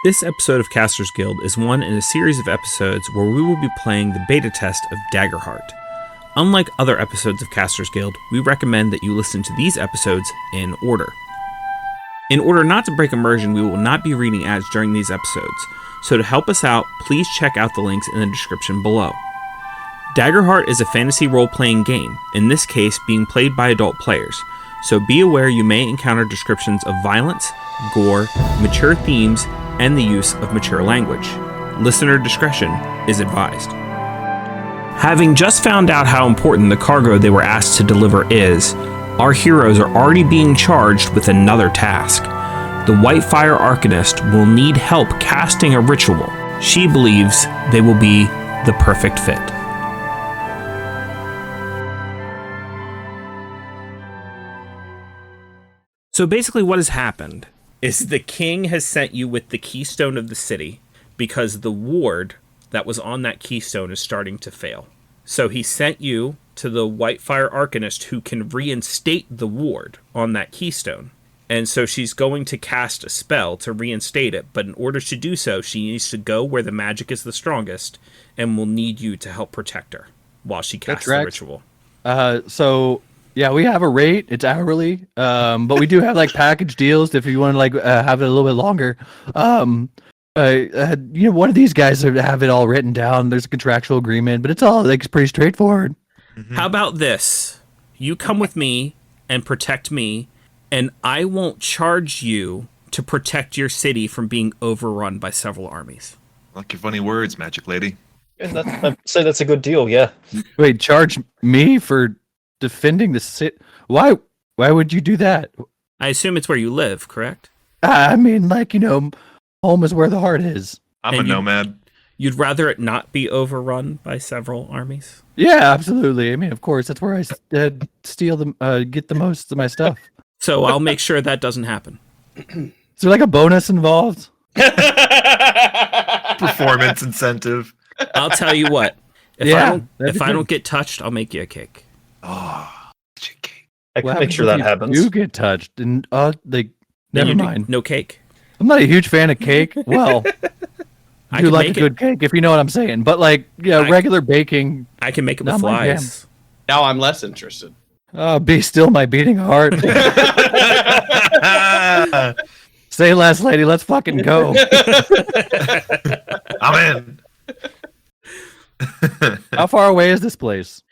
This episode of Casters Guild is one in a series of episodes where we will be playing the beta test of Daggerheart. Unlike other episodes of Casters Guild, we recommend that you listen to these episodes in order. In order not to break immersion, we will not be reading ads during these episodes, so to help us out, please check out the links in the description below. Daggerheart is a fantasy role-playing game, in this case being played by adult players, so be aware you may encounter descriptions of violence, gore, mature themes, and the use of mature language. Listener discretion is advised. Having just found out how important the cargo they were asked to deliver is, our heroes are already being charged with another task. The Whitefire Arcanist will need help casting a ritual. She believes they will be the perfect fit. So basically what has happened is the king has sent you with the keystone of the city because the ward that was on that keystone is starting to fail. So he sent you to the Whitefire Arcanist who can reinstate the ward on that keystone. And so she's going to cast a spell to reinstate it, but in order to do so, she needs to go where the magic is the strongest and will need you to help protect her while she casts the ritual. Yeah, we have a rate. It's hourly, but we do have like package deals if you want to like have it a little bit longer. One of these guys have it all written down. There's a contractual agreement, but it's all like pretty straightforward. Mm-hmm. How about this? You come with me and protect me, and I won't charge you to protect your city from being overrun by several armies. I like your funny words, Magic Lady. I'd say that's a good deal. Yeah. Wait, charge me for defending the city? Why would you do that? I assume it's where you live, correct? I mean, like, home is where the heart is. I'm a nomad. You'd rather it not be overrun by several armies? Yeah, absolutely. I mean, of course, that's where I steal them, get the most of my stuff. So I'll make sure that doesn't happen. Is there like a bonus involved? Performance incentive. I'll tell you what. If I don't get touched, I'll make you a cake. Oh, cake. I can make sure that happens. You get touched, and never mind. No cake. I'm not a huge fan of cake. Well, I do like a good cake, if you know what I'm saying. But regular baking. I can make it with flies. Now I'm less interested. Be still my beating heart. Say less, lady. Let's fucking go. I'm in. How far away is this place?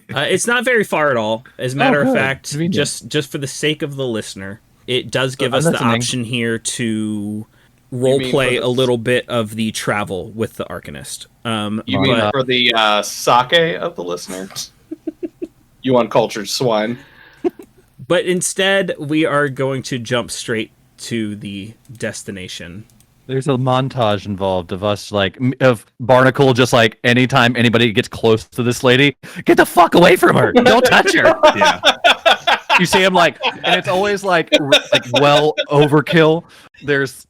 It's not very far at all. As a matter of fact, just for the sake of the listener, it does give us the option here to roleplay a little bit of the travel with the Arcanist. You mean for the sake of the listeners? You uncultured swine. But instead, we are going to jump straight to the destination. There's a montage involved of us, of Barnacle, just like anytime anybody gets close to this lady, get the fuck away from her. Don't touch her. Yeah. You see him and it's always well overkill. There's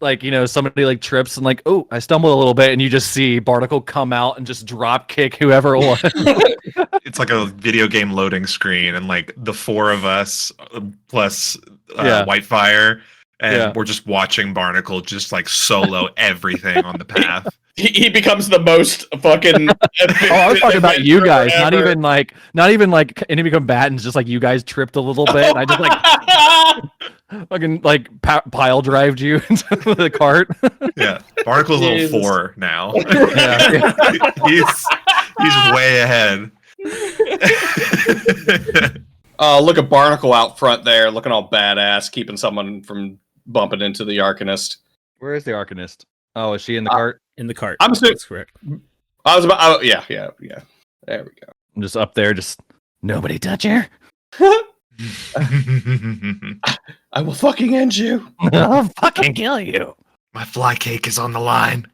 somebody trips and oh, I stumbled a little bit, and you just see Barnacle come out and just drop kick whoever it was. It's like a video game loading screen, and the four of us plus Whitefire. And we're just watching Barnacle just solo everything on the path. He becomes the most fucking. I was talking about you guys, ever. not even any combatants. Just you guys tripped a little bit. And I just fucking pile drived you into the cart. Yeah, Barnacle's level 4 now. He's way ahead. Look at Barnacle out front there, looking all badass, keeping someone from bumping into the Arcanist. Where is the Arcanist? Oh, is she in the cart? In the cart. I'm assuming. That's correct. I was about. Yeah. There we go. I'm just up there, just nobody touch her. I will fucking end you. I'll fucking kill you. My fly cake is on the line.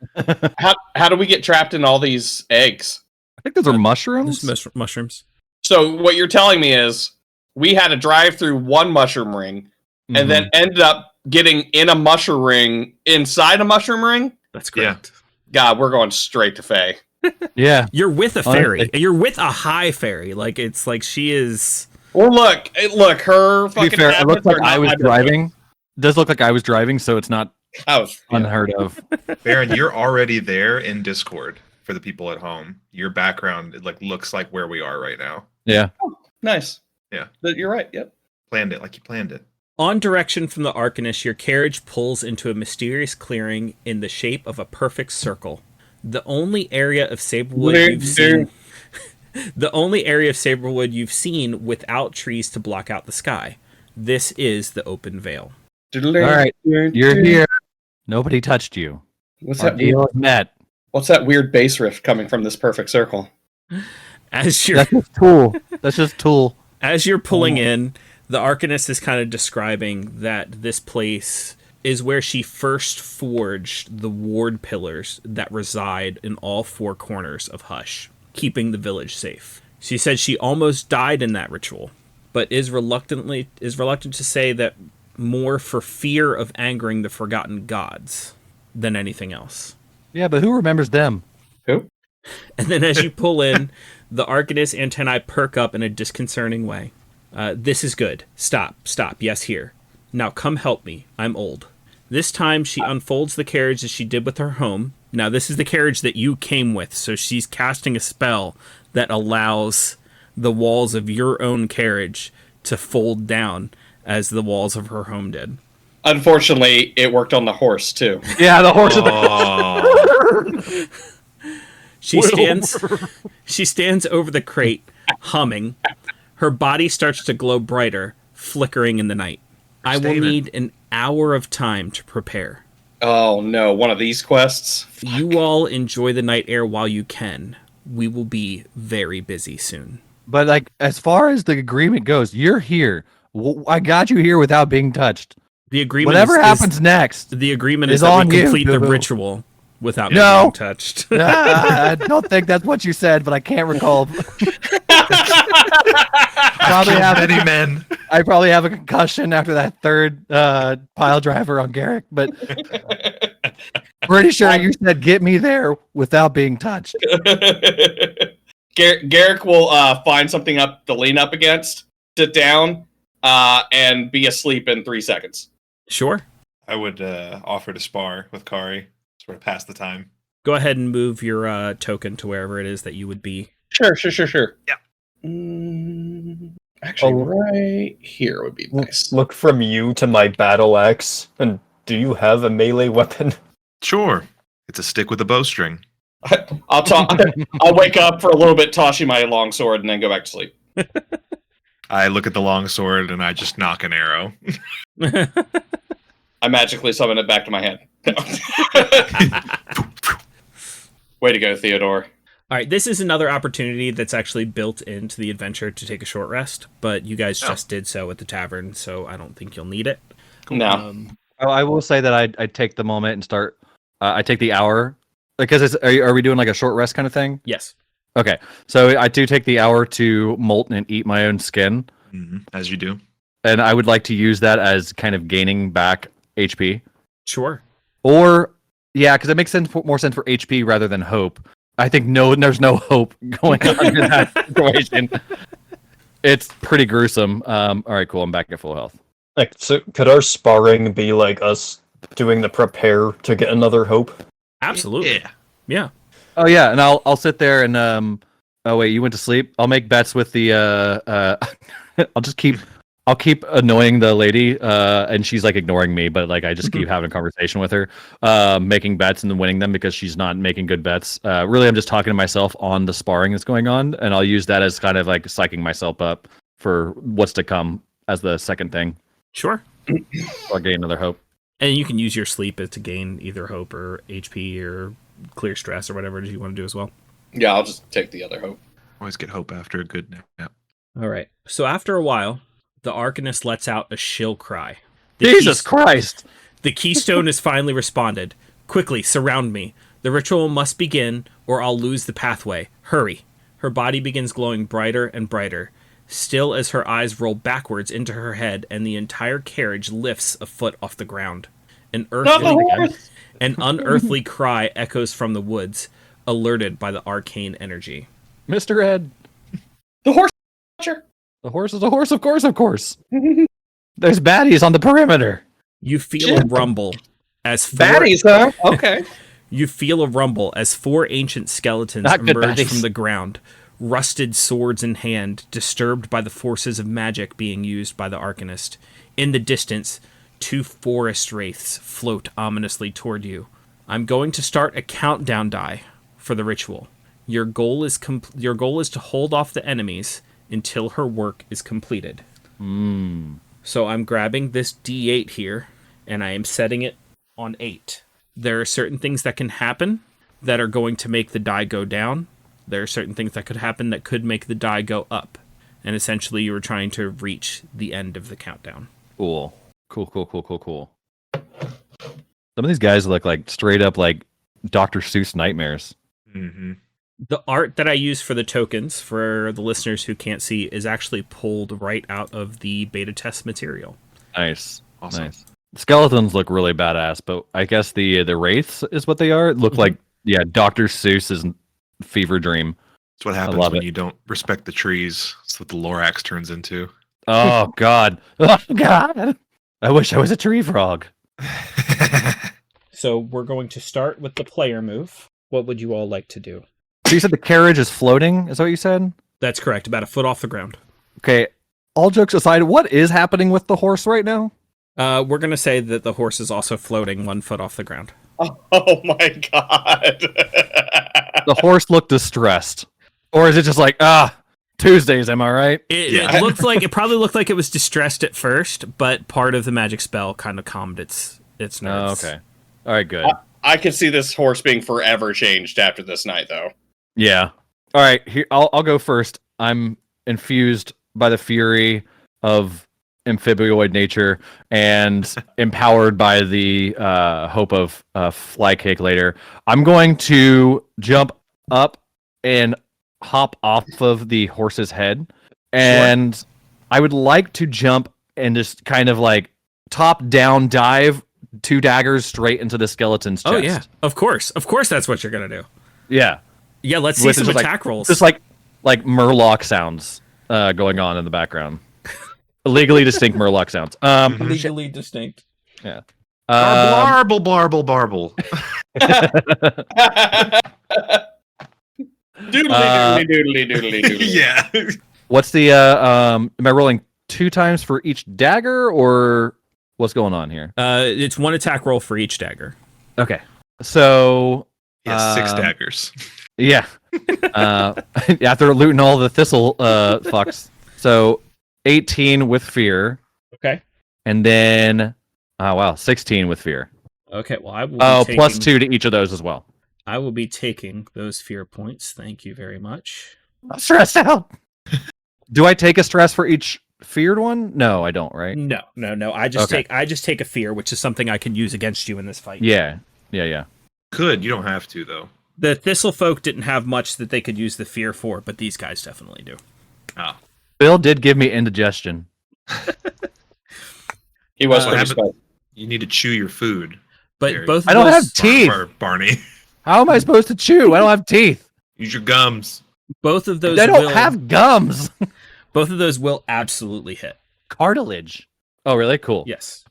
How do we get trapped in all these eggs? I think those are mushrooms. Mushrooms. So what you're telling me is we had to drive through one mushroom ring and then ended up getting in a mushroom ring inside a mushroom ring? That's correct. Yeah. God, we're going straight to Faye. Yeah. You're with a fairy. You're with a high fairy. It's like she is... Well, look, her fucking... To be fair, it looks like I was driving. It does look like I was driving, so it's not Unheard of. Baron, you're already there in Discord for the people at home. Your background looks like where we are right now. Yeah. Nice. Yeah. You're right. Yep. Planned it like you planned it. On direction from the Arcanist, your carriage pulls into a mysterious clearing in the shape of a perfect circle. The only area of Saberwood you've seen without trees to block out the sky. This is the open vale. All right, you're here. Nobody touched you. What's Our that? deal is met. What's that weird bass riff coming from this perfect circle? As you're That's just Tool. That's just Tool. As you're pulling in, the Arcanist is kind of describing that this place is where she first forged the ward pillars that reside in all four corners of Hush, keeping the village safe. She said she almost died in that ritual, but is reluctant to say that more for fear of angering the forgotten gods than anything else. Yeah, but who remembers them? Who? And then as you pull in, the Arcanist antennae perk up in a disconcerting way. This is good. Stop. Yes, here. Now come help me. I'm old. This time she unfolds the carriage as she did with her home. Now this is the carriage that you came with, so she's casting a spell that allows the walls of your own carriage to fold down as the walls of her home did. Unfortunately, it worked on the horse too. Yeah, the horse. She stands over the crate, humming. Her body starts to glow brighter, flickering in the night. I will need an hour of time to prepare. Oh no, one of these quests? You all enjoy the night air while you can. We will be very busy soon. But like, as far as the agreement goes, you're here. I got you here without being touched. The agreement Whatever happens next, the agreement is is that on we you, complete the Boo-Boo. ritual without No. being touched. I don't think that's what you said, but I can't recall. Many men. I probably have a concussion after that third pile driver on Garrick, but pretty sure you said get me there without being touched. Garrick will find something up to lean up against, sit down, and be asleep in 3 seconds. Sure. I would offer to spar with Kari, sort of pass the time. Go ahead and move your token to wherever it is that you would be. Sure. Yeah. Actually, right here would be nice. Look from you to my battle axe, and do you have a melee weapon? Sure. It's a stick with a bowstring. I'll wake up for a little bit, tossing my longsword, and then go back to sleep. I look at the longsword and I just knock an arrow. I magically summon it back to my hand. Way to go, Theodore. All right, this is another opportunity that's actually built into the adventure to take a short rest, but you guys just did so at the tavern, so I don't think you'll need it. No. I will say that I take the moment and start. I take the hour because are we doing like a short rest kind of thing? Yes. Okay, so I do take the hour to molt and eat my own skin, As you do. and I would like to use that as kind of gaining back HP. Sure. Or because it makes more sense for HP rather than hope. I think there's no hope going on in that situation. It's pretty gruesome. All right, cool. I'm back at full health. Like, so could our sparring be like us doing the prepare to get another hope? Absolutely. Yeah. Oh yeah, and I'll sit there and oh wait, you went to sleep? I'll make bets with the I'll keep annoying the lady, and she's like ignoring me, but like I just keep having a conversation with her, making bets and then winning them because she's not making good bets. Really, I'm just talking to myself on the sparring that's going on, and I'll use that as kind of like psyching myself up for what's to come as the second thing. Sure. I'll gain another hope. And you can use your sleep to gain either hope or HP or clear stress or whatever it is you want to do as well. Yeah, I'll just take the other hope. Always get hope after a good nap. All right. So after a while, the Arcanist lets out a shrill cry. Jesus Christ! The keystone has finally responded. Quickly, surround me. The ritual must begin, or I'll lose the pathway. Hurry. Her body begins glowing brighter and brighter, still as her eyes roll backwards into her head and the entire carriage lifts a foot off the ground. An unearthly cry echoes from the woods, alerted by the arcane energy. Mr. Ed! The horse catcher! The horse is a horse, of course. There's baddies on the perimeter. You feel a rumble As four, Baddies, huh? Okay. you feel a rumble as 4 ancient skeletons Not good emerge baddies. from the ground, rusted swords in hand, disturbed by the forces of magic being used by the Arcanist. In the distance, 2 forest wraiths float ominously toward you. I'm going to start a countdown die for the ritual. Your goal is to hold off the enemies until her work is completed. So I'm grabbing this D8 here, and I am setting it on 8. There are certain things that can happen that are going to make the die go down. There are certain things that could happen that could make the die go up. And essentially, you were trying to reach the end of the countdown. Cool. Some of these guys look like straight up like Dr. Seuss nightmares. Mm-hmm. The art that I use for the tokens, for the listeners who can't see, is actually pulled right out of the beta test material. Nice. Awesome. Nice. Skeletons look really badass, but I guess the wraiths is what they are. Look like Dr. Seuss's fever dream. That's what happens when you don't respect the trees. That's what the Lorax turns into. Oh God. Oh God. I wish I was a tree frog. So we're going to start with the player move. What would you all like to do? So you said the carriage is floating, is that what you said? That's correct, about a foot off the ground. Okay. All jokes aside, what is happening with the horse right now? We're going to say that the horse is also floating 1 foot off the ground. Oh my god. The horse looked distressed. Or is it just like, Tuesdays, am I right? It looked like it probably looked like it was distressed at first, but part of the magic spell kind of calmed its nerves. Oh, okay. All right, good. I could see this horse being forever changed after this night, though. Yeah. All right, here I'll go first. I'm infused by the fury of amphibioid nature and empowered by the hope of fly cake later. I'm going to jump up and hop off of the horse's head, and I would like to jump and just kind of like top down dive 2 daggers straight into the skeleton's chest. Oh yeah, of course that's what you're gonna do. Yeah. Let's see some attack rolls. Just like Murloc sounds going on in the background. Legally distinct Murloc sounds. Legally distinct. Yeah. Barble, barble, barble. Doodly. Yeah. What's the am I rolling 2 times for each dagger, or what's going on here? It's 1 attack roll for each dagger. Okay. So Yes, 6 daggers. yeah. After looting all the thistle fucks. So 18 with fear. Okay. And then 16 with fear. Okay, well I will plus 2 to each of those as well. I will be taking those fear points. Thank you very much. I'm stressed out. Do I take a stress for each feared one? No, I don't, right? No. I just take a fear, which is something I can use against you in this fight. Yeah. Could. You don't have to, though. The Thistle folk didn't have much that they could use the fear for, but these guys definitely do. Oh. Bill did give me indigestion. He was pretty special. You need to chew your food. But Barry. both of I don't those, have teeth. Barney. How am I supposed to chew? I don't have teeth. Use your gums. both of those I don't have gums. both of those will absolutely hit. Cartilage. Oh, really? Cool. Yes.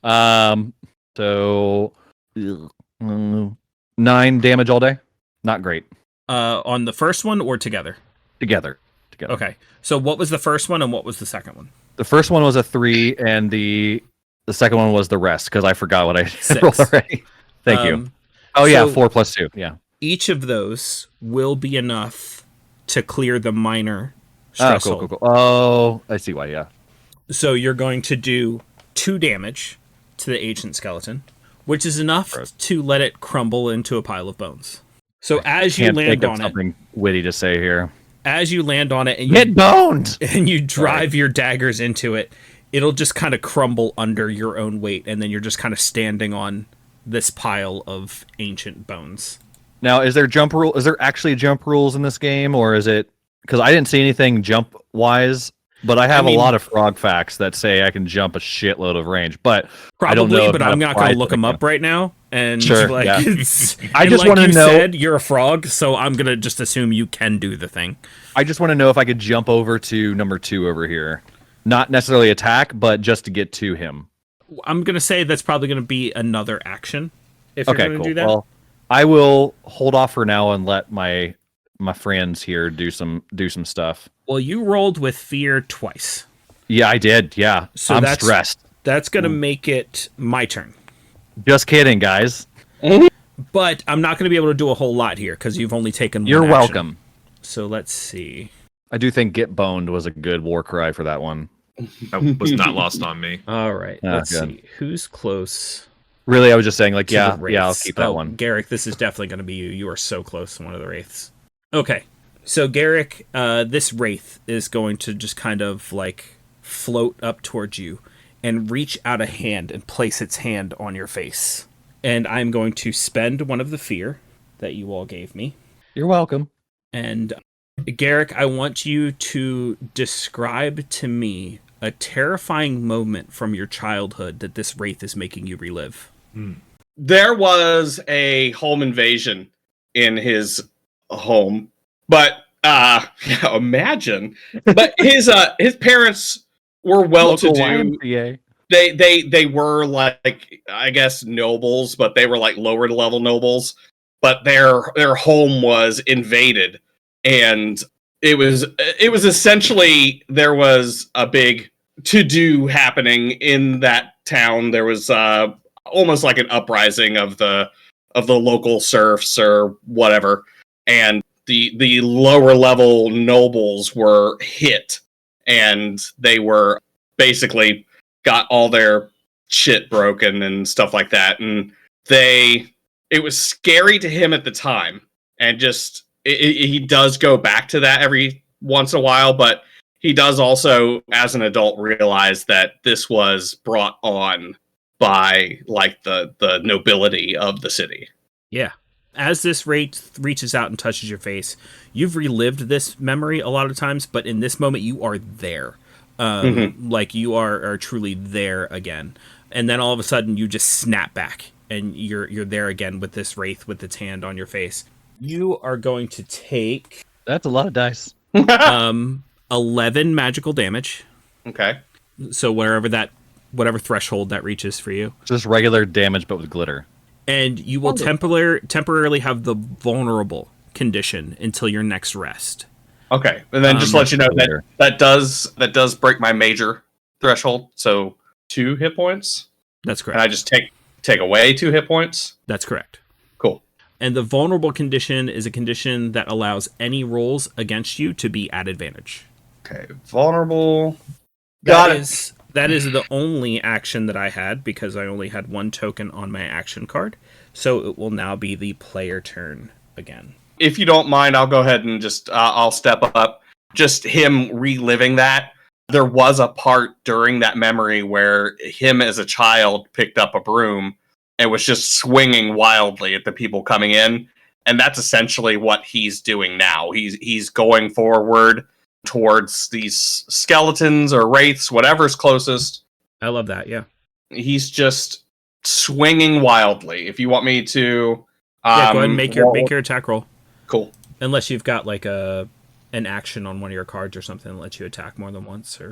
So 9 damage all day. Not great. On the first one or together? Together. Okay. So what was the first one and what was the second one? The first one was a 3, and the second one was the rest because I forgot what I 6. rolled already. Thank you. Oh yeah, so 4 plus 2. Yeah. Each of those will be enough to clear the minor stress hold. Cool. Oh, I see why. Yeah. So you're going to do 2 damage to the ancient skeleton, which is enough to let it crumble into a pile of bones. So as you land on it, something witty to say here. As you land on it and Get boned, and you drive your daggers into it, it'll just kind of crumble under your own weight, and then you're just kind of standing on this pile of ancient bones. Now, is there jump rule? Is there actually jump rules in this game, or is it? Because I didn't see anything jump wise, but I have a lot of frog facts that say I can jump a shitload of range. But probably, I don't know. But I'm not going to look them up right now. And sure, yeah. I just want to know. Said you're a frog, so I'm gonna just assume you can do the thing. I just want to know if I could jump over to number 2 over here, not necessarily attack, but just to get to him. I'm gonna say that's probably gonna be another action. if you're Okay, going to cool. do that. Well, I will hold off for now and let my friends here do some stuff. Well, you rolled with fear twice. Yeah, I did. Yeah, So I'm that's stressed. That's going to make it my turn. Just kidding, guys. But I'm not going to be able to do a whole lot here because you've only taken one You're action. welcome. So let's see. I do think "Get Boned" was a good war cry for that one. That was not lost on me. All right. Ah, Let's good. see. Who's close? Really, I was just saying, like, to yeah, the I'll wraiths? keep that Oh, one. Garrick, this is definitely going to be you. You are so close to one of the wraiths. Okay. So, Garrick, this wraith is going to just kind of, like, float up towards you and reach out a hand and place its hand on your face. And I'm going to spend one of the fear that you all gave me. You're welcome. And Garrick, I want you to describe to me a terrifying moment from your childhood that this wraith is making you relive. There was a home invasion in his home, but imagine. But his parents were well-to-do. YMCA. They were like, I guess, nobles, but they were like lower level nobles. But their home was invaded, and it was essentially, there was a big to-do happening in that town. There was almost like an uprising of the local serfs or whatever, and the lower level nobles were hit, and they were basically got all their shit broken and stuff like that. And it was scary to him at the time, and just he does go back to that every once in a while, but he does also, as an adult, realize that this was brought on by like the nobility of the city. Yeah. As this wraith reaches out and touches your face, you've relived this memory a lot of times, but in this moment you are there. Like you are truly there again. And then all of a sudden you just snap back and you're there again with this wraith with its hand on your face. You are going to take That's a lot of dice. 11 magical damage. Okay. So whatever threshold that reaches for you. Just regular damage, but with glitter. And you will temporarily have the vulnerable condition until your next rest. Okay. And then just let you know that does break my major threshold. So 2 hit points. That's correct. And I just take away 2 hit points. That's correct. Cool. And the vulnerable condition is a condition that allows any rolls against you to be at advantage. Okay. Vulnerable. That is the only action that I had because I only had 1 token on my action card. So it will now be the player turn again. If you don't mind, I'll go ahead and just I'll step up. Just him reliving that. There was a part during that memory where him as a child picked up a broom and was just swinging wildly at the people coming in. And that's essentially what he's doing now. He's going forward towards these skeletons or wraiths, whatever's closest. I love that, yeah. He's just swinging wildly. If you want me to... go ahead and make your attack roll. Cool. Unless you've got like an action on one of your cards or something that lets you attack more than once. Or...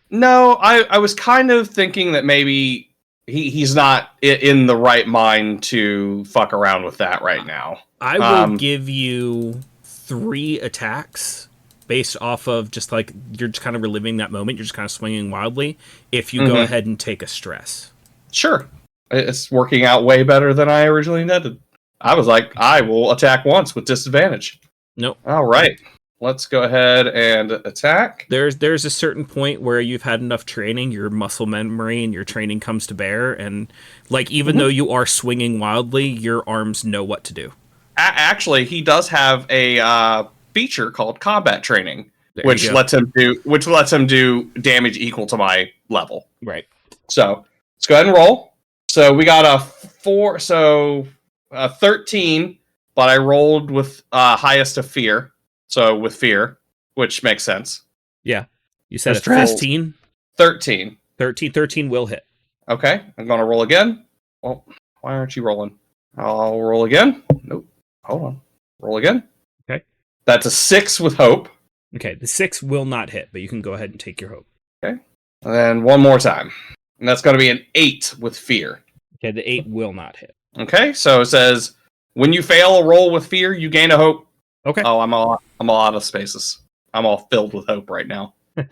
No, I was kind of thinking that maybe he's not in the right mind to fuck around with that right now. I will give you 3 attacks based off of just like you're just kind of reliving that moment. You're just kind of swinging wildly. If you go ahead and take a stress. Sure. It's working out way better than I originally intended. I was like, I will attack once with disadvantage. Nope. All right. Let's go ahead and attack. There's a certain point where you've had enough training, your muscle memory and your training comes to bear, and like even though you are swinging wildly, your arms know what to do. Actually, he does have a feature called combat training, which lets him do damage equal to my level. Right. So let's go ahead and roll. So we got a 4, so 13, but I rolled with highest of fear. So with fear, which makes sense. Yeah. You said a 15? 13. 13 will hit. Okay, I'm going to roll again. Well, why aren't you rolling? I'll roll again. Nope. Hold on. Roll again. Okay. That's a 6 with hope. Okay, the 6 will not hit, but you can go ahead and take your hope. Okay. And then one more time. And that's going to be an 8 with fear. Okay, the 8 will not hit. Okay, so it says when you fail a roll with fear, you gain a hope. Okay. Oh, I'm all out of spaces. I'm all filled with hope right now. So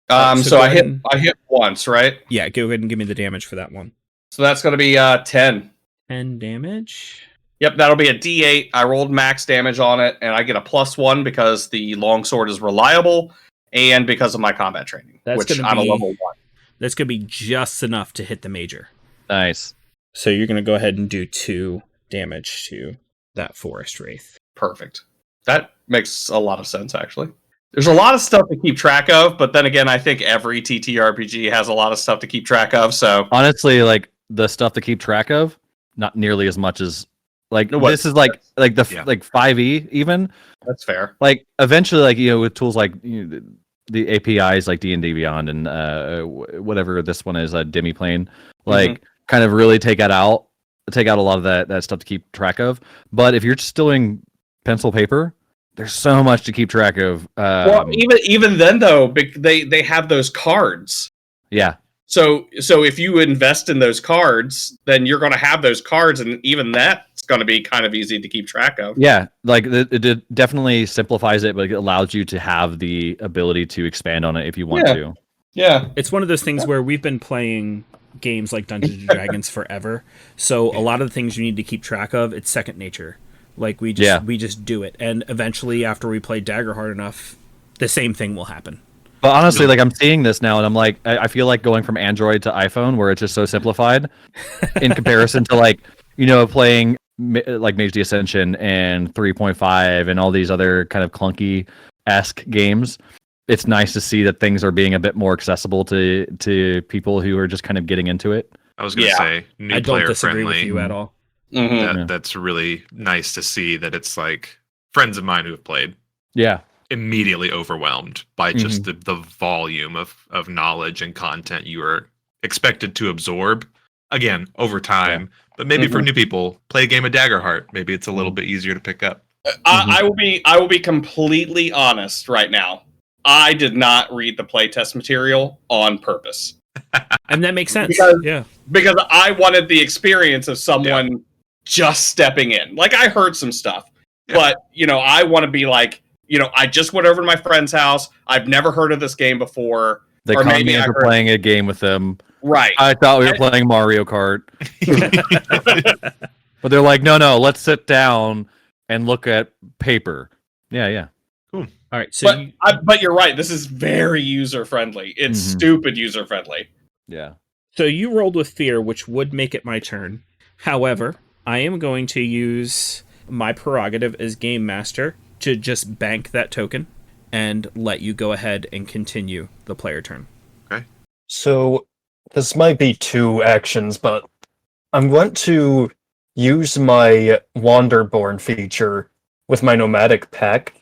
go I ahead hit once, right? Yeah, go ahead and give me the damage for that one. So that's going to be 10. 10 damage. Yep, that'll be a D8. I rolled max damage on it, and I get a +1 because the longsword is reliable, and because of my combat training, which I'm a level 1. That's going to be just enough to hit the major. Nice. So you're going to go ahead and do 2 damage to that forest wraith. Perfect. That makes a lot of sense, actually. There's a lot of stuff to keep track of, but then again, I think every TTRPG has a lot of stuff to keep track of, so... Honestly, like, the stuff to keep track of, not nearly as much as... Like, No, what? this is like 5e, even. That's fair. Like, eventually, like, with tools like the APIs, like D&D Beyond and whatever this one is, Demiplane, like, kind of really take out a lot of that stuff to keep track of. But if you're just still doing pencil paper, there's so much to keep track of. Well, even then, though, they have those cards. Yeah. So if you invest in those cards, then you're going to have those cards, and even that's going to be kind of easy to keep track of. Yeah, like it definitely simplifies it, but it allows you to have the ability to expand on it if you want to. Yeah. It's one of those things where we've been playing games like Dungeons and Dragons forever. So a lot of the things you need to keep track of, it's second nature. Like we just do it, and eventually, after we play Daggerheart enough, the same thing will happen. But honestly, like I'm seeing this now, and I'm like, I feel like going from Android to iPhone, where it's just so simplified, in comparison to like playing like Mage the Ascension and 3.5 and all these other kind of clunky-esque games. It's nice to see that things are being a bit more accessible to people who are just kind of getting into it. I was going to say, new I don't player disagree friendly. with you at all. That's really nice to see that it's like friends of mine who have played. Yeah. Immediately overwhelmed by just the volume of knowledge and content you are expected to absorb. Again, over time. But maybe for new people, play a game of Daggerheart. Maybe it's a little bit easier to pick up. I will be completely honest right now. I did not read the playtest material on purpose. And that makes sense. Because I wanted the experience of someone just stepping in. Like, I heard some stuff. But, I want to be like, I just went over to my friend's house. I've never heard of this game before. They called me into playing a game with them. Right. I thought we were playing Mario Kart. But they're like, no, let's sit down and look at paper. Yeah. Cool. All right. So but you're right. This is very user-friendly. It's stupid user-friendly. Yeah. So you rolled with fear, which would make it my turn. However, I am going to use my prerogative as game master to just bank that token and let you go ahead and continue the player turn. Okay. So this might be 2 actions, but I'm going to use my Wanderborn feature with my nomadic pack.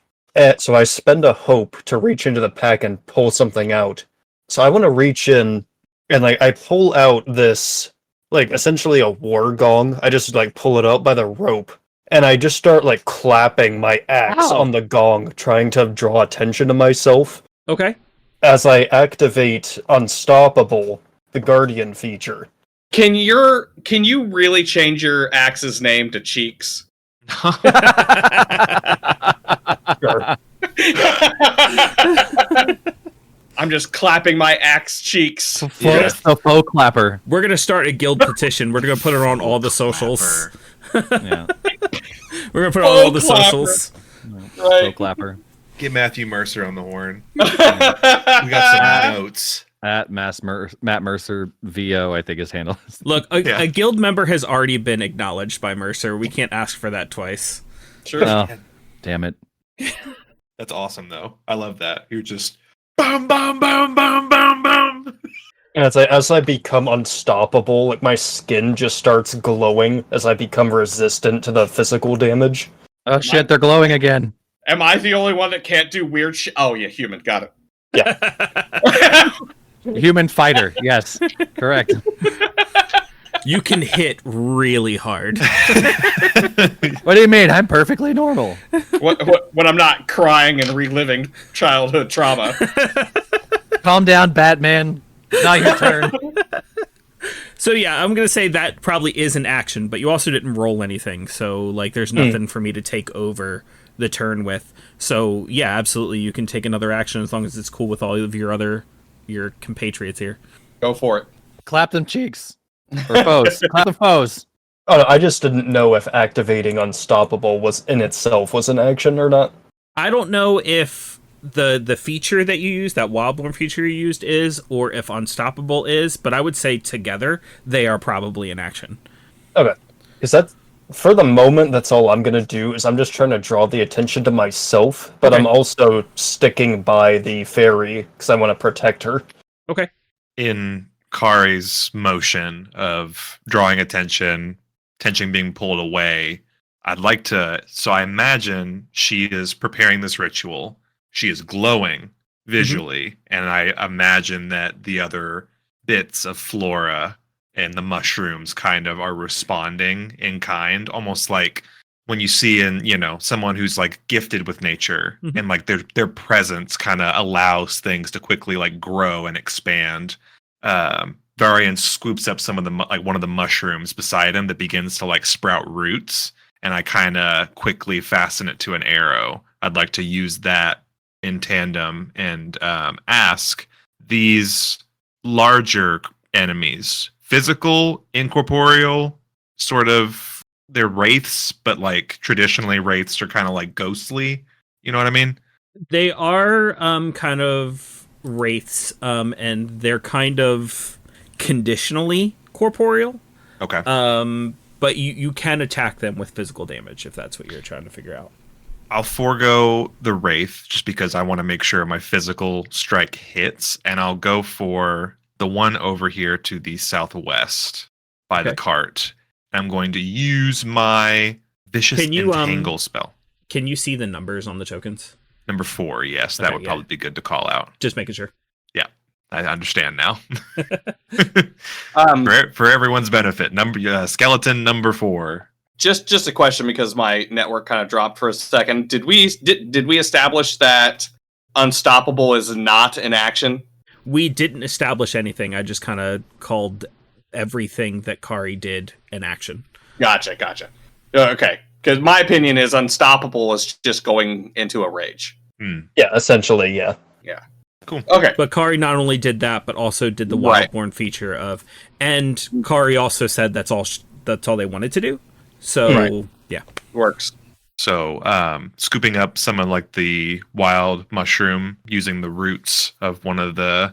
So I spend a hope to reach into the pack and pull something out. So I want to reach in and I pull out this essentially a war gong. I just pull it out by the rope. And I just start clapping my axe on the gong, trying to draw attention to myself. Okay. As I activate Unstoppable, the Guardian feature. Can you really change your axe's name to Cheeks? Sure. I'm just clapping my axe cheeks. The faux clapper. We're going to start a guild petition. We're going to put it on all the socials. Yeah. We're going to put it on all the socials. Right. Faux clapper. Get Matthew Mercer on the horn. We got some notes. At Matt Mercer VO, I think his handle is. Look, a guild member has already been acknowledged by Mercer. We can't ask for that twice. Sure. Oh, damn it. That's awesome, though. I love that. You're just bum, bum, bum, bum, bum, bum. And as I become unstoppable, my skin just starts glowing as I become resistant to the physical damage. Oh shit, they're glowing again. Am I the only one that can't do weird shit? Oh yeah, human. Got it. Yeah. Human fighter. Yes, correct. You can hit really hard. What do you mean? I'm perfectly normal. When I'm not crying and reliving childhood trauma. Calm down, Batman. Now your turn. So yeah, I'm gonna say that probably is an action, but you also didn't roll anything, so like there's nothing for me to take over the turn with. So yeah, absolutely, you can take another action as long as it's cool with all of your compatriots here. Go for it. Clap them cheeks. Or foes. Clap the foes. Oh, I just didn't know if activating Unstoppable was in itself was an action or not. I don't know if the feature that you used, that Wildborn feature you used, is, or if Unstoppable is, but I would say together they are probably an action. Okay. Is that for the moment? That's all I'm gonna do. Is I'm just trying to draw the attention to myself, but Okay. I'm also sticking by the fairy because I want to protect her. Okay. In Kari's motion of drawing attention being pulled away, I'd like to. So I imagine she is preparing this ritual. She is glowing visually, and I imagine that the other bits of flora and the mushrooms kind of are responding in kind, almost like when you see in, someone who's like gifted with nature, and like their presence kind of allows things to quickly like grow and expand. Varian scoops up some of the one of the mushrooms beside him that begins to like sprout roots, and I kind of quickly fasten it to an arrow. I'd like to use that in tandem and ask these larger enemies, physical, incorporeal, sort of, they're wraiths, but like traditionally wraiths are kind of like ghostly. You know what I mean? They are kind of wraiths, and they're kind of conditionally corporeal. Okay. But you can attack them with physical damage if that's what you're trying to figure out. I'll forego the wraith just because I want to make sure my physical strike hits, and I'll go for the one over here to the southwest by the cart. I'm going to use my Vicious Entangle spell. Can you see the numbers on the tokens? Number 4, yes. That would probably be good to call out. Just making sure. Yeah, I understand now. For everyone's benefit, skeleton number 4. Just a question because my network kind of dropped for a second. Did we establish that Unstoppable is not an action? We didn't establish anything. I just kind of called everything that Kari did an action. Gotcha. Okay, because my opinion is Unstoppable is just going into a rage. Yeah, essentially, yeah. Yeah. Cool. Okay. But Kari not only did that, but also did the Wildborn feature of, and Kari also said that's all they wanted to do. So yeah, works. So scooping up some of like the wild mushroom using the roots of one of the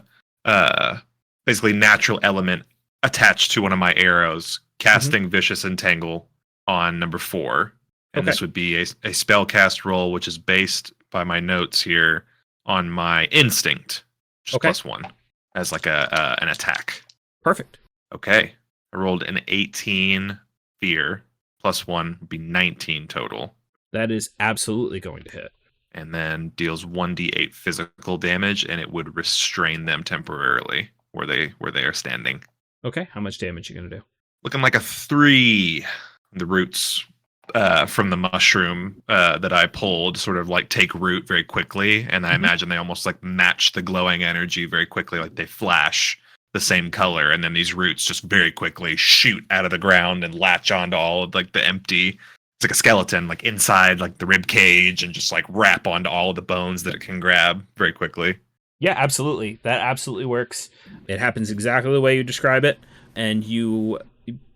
basically natural element attached to one of my arrows, casting Vicious Entangle on number 4. And this would be a spell cast roll, which is based by my notes here on my instinct, just +1 as like an attack. Perfect. Okay. I rolled an 18 fear. +1 would be 19 total. That is absolutely going to hit. And then deals 1d8 physical damage, and it would restrain them temporarily where they are standing. Okay, how much damage are you going to do? Looking like a 3. The roots from the mushroom that I pulled sort of like take root very quickly, and I imagine they almost like match the glowing energy very quickly, like they flash the same color, and then these roots just very quickly shoot out of the ground and latch onto all of like the empty, it's like a skeleton like inside like the rib cage, and just like wrap onto all of the bones that it can grab very quickly. Yeah, absolutely. That absolutely works. It happens exactly the way you describe it, and you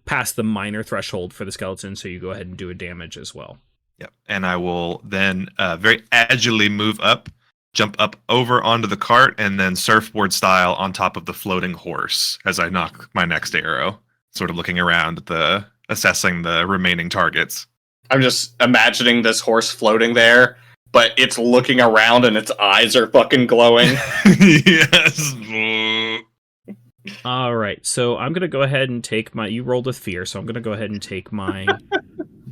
pass the minor threshold for the skeleton, so you go ahead and do a damage as well. Yep. And I will then very agilely move up, jump up over onto the cart, and then surfboard style on top of the floating horse as I knock my next arrow, sort of looking around at assessing the remaining targets. I'm just imagining this horse floating there, but it's looking around and its eyes are fucking glowing. Yes. All right, so I'm going to go ahead and take you rolled with fear, so I'm going to go ahead and take my